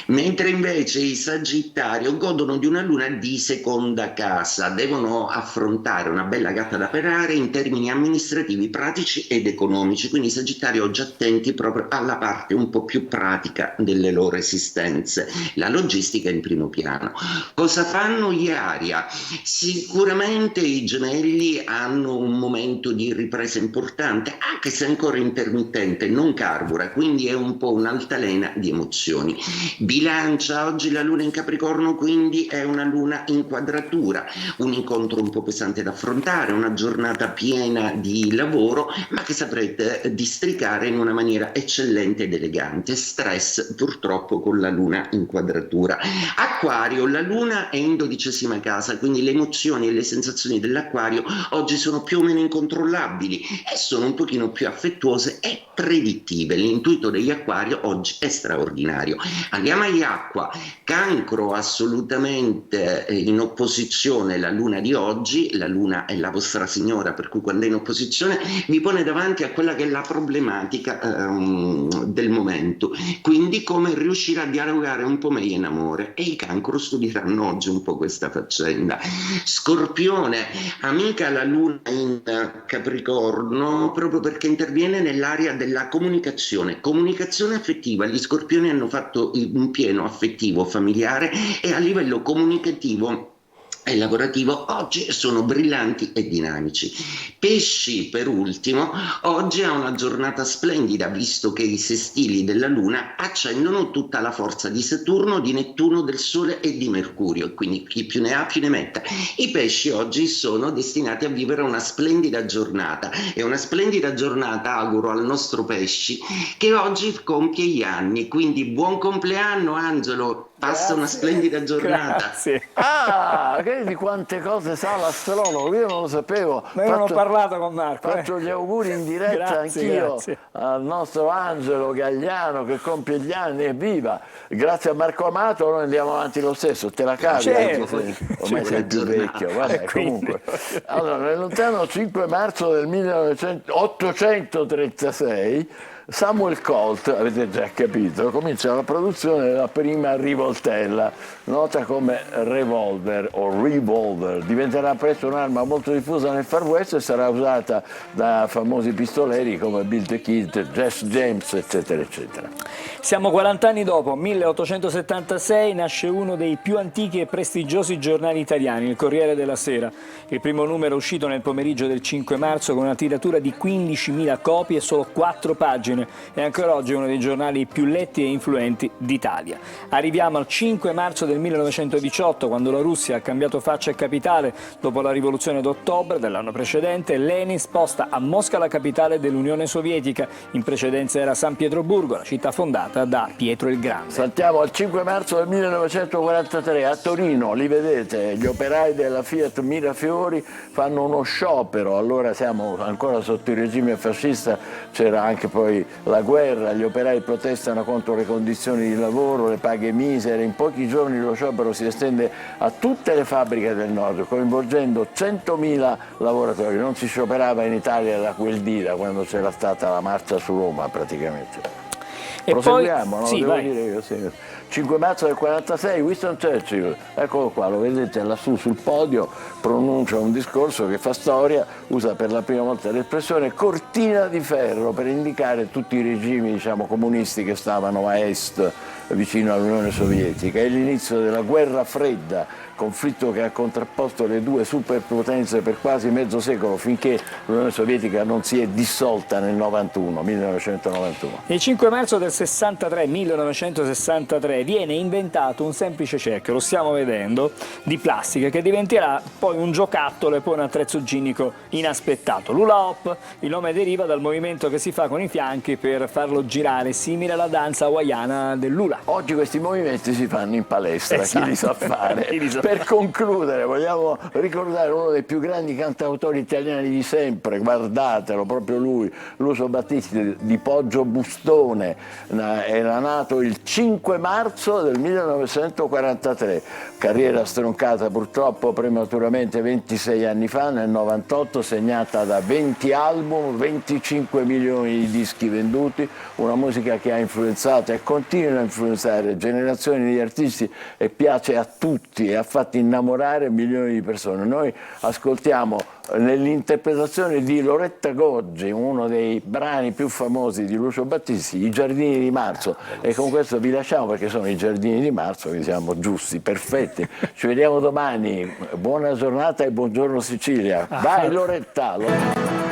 Mentre invece i Sagittario godono di una luna di seconda seconda casa devono affrontare una bella gatta da pelare in termini amministrativi, pratici ed economici, quindi i Sagittari oggi attenti proprio alla parte un po' più pratica delle loro esistenze, la logistica in primo piano. Cosa fanno gli Aria? Sicuramente i Gemelli hanno un momento di ripresa importante, anche se ancora intermittente, non carbura, quindi è un po' un'altalena di emozioni. Bilancia, oggi la luna in Capricorno, quindi è una luna in quadratura, un incontro un po' pesante da affrontare, una giornata piena di lavoro, ma che saprete districare in una maniera eccellente ed elegante. Stress purtroppo con la luna in quadratura. Acquario, la luna è in 12ª casa, quindi le emozioni e le sensazioni dell'Acquario oggi sono più o meno incontrollabili e sono un pochino più affettuose e predittive. L'intuito degli Acquario oggi è straordinario. Andiamo agli Acqua. Cancro, assolutamente in opposizione la luna di oggi. La luna è la vostra signora, per cui quando è in opposizione vi pone davanti a quella che è la problematica del momento, quindi come riuscire a dialogare un po' meglio in amore, e i Cancro studieranno oggi un po' questa faccenda. Scorpione, amica la luna in Capricorno, proprio perché interviene nell'area della comunicazione affettiva. Gli Scorpioni hanno fatto un pieno affettivo familiare e a livello comunicativo e lavorativo oggi sono brillanti e dinamici. Pesci, per ultimo, oggi ha una giornata splendida, visto che i sestili della Luna accendono tutta la forza di Saturno, di Nettuno, del Sole e di Mercurio, quindi chi più ne ha più ne metta. I pesci oggi sono destinati a vivere una splendida giornata, e una splendida giornata auguro al nostro Pesci, che oggi compie gli anni, quindi buon compleanno Angelo. Passa una splendida giornata. Grazie. Ah, vedi quante cose sa l'astronomo, io non lo sapevo. Noi non ho parlato con Marco. Faccio gli auguri in diretta anch'io al nostro Angelo Gagliano che compie gli anni, evviva. Grazie a Marco Amato noi andiamo avanti lo stesso, te la cavi, ormai sei più vecchio. Guarda, comunque. Allora, nel lontano 5 marzo del 1836 Samuel Colt, avete già capito, comincia la produzione della prima rivoltella, nota come revolver o revolver. Diventerà presto un'arma molto diffusa nel Far West e sarà usata da famosi pistoleri come Bill the Kid, Jesse James, eccetera, eccetera. Siamo 40 anni dopo, 1876, nasce uno dei più antichi e prestigiosi giornali italiani, il Corriere della Sera. Il primo numero è uscito nel pomeriggio del 5 marzo con una tiratura di 15.000 copie e solo 4 pagine. È ancora oggi uno dei giornali più letti e influenti d'Italia. Arriviamo al 5 marzo del 1918, quando la Russia ha cambiato faccia e capitale. Dopo la rivoluzione d'ottobre dell'anno precedente, Lenin sposta a Mosca la capitale dell'Unione Sovietica. In precedenza era San Pietroburgo, la città fondata da Pietro il Grande. Saltiamo al 5 marzo del 1943 a Torino, li vedete, gli operai della Fiat Mirafiori fanno uno sciopero. Allora siamo ancora sotto il regime fascista, c'era anche poi la guerra, gli operai protestano contro le condizioni di lavoro, le paghe misere. In pochi giorni lo sciopero si estende a tutte le fabbriche del nord, coinvolgendo 100.000 lavoratori. Non si scioperava in Italia da quel dì, da quando c'era stata la marcia su Roma praticamente. E proseguiamo, poi, no? sì, Devo vai. dire io, sì. 5 marzo del 46, Winston Churchill, eccolo qua, lo vedete lassù sul podio, pronuncia un discorso che fa storia, usa per la prima volta l'espressione cortina di ferro per indicare tutti i regimi, diciamo, comunisti che stavano a est vicino all'Unione Sovietica. È l'inizio della guerra fredda, conflitto che ha contrapposto le due superpotenze per quasi mezzo secolo, finché l'Unione Sovietica non si è dissolta nel 1991. Il 5 marzo del 1963, viene inventato un semplice cerchio, lo stiamo vedendo, di plastica, che diventerà poi un giocattolo e poi un attrezzo igienico inaspettato. L'hula hoop, il nome deriva dal movimento che si fa con i fianchi per farlo girare, simile alla danza hawaiana dell'hula. Oggi questi movimenti si fanno in palestra, Esatto. chi li sa fare. Per concludere, vogliamo ricordare uno dei più grandi cantautori italiani di sempre, guardatelo, proprio lui, Lucio Battisti di Poggio Bustone, era nato il 5 marzo del 1943, carriera stroncata purtroppo prematuramente 26 anni fa, nel 98, segnata da 20 album, 25 milioni di dischi venduti, una musica che ha influenzato e continua a influenzare generazioni di artisti e piace a tutti e ha fatto fatto innamorare milioni di persone. Noi ascoltiamo nell'interpretazione di Loretta Goggi, uno dei brani più famosi di Lucio Battisti, I Giardini di Marzo, e con questo vi lasciamo perché sono i Giardini di Marzo, che siamo giusti, perfetti. Ci vediamo domani, buona giornata e buongiorno Sicilia. Vai Loretta!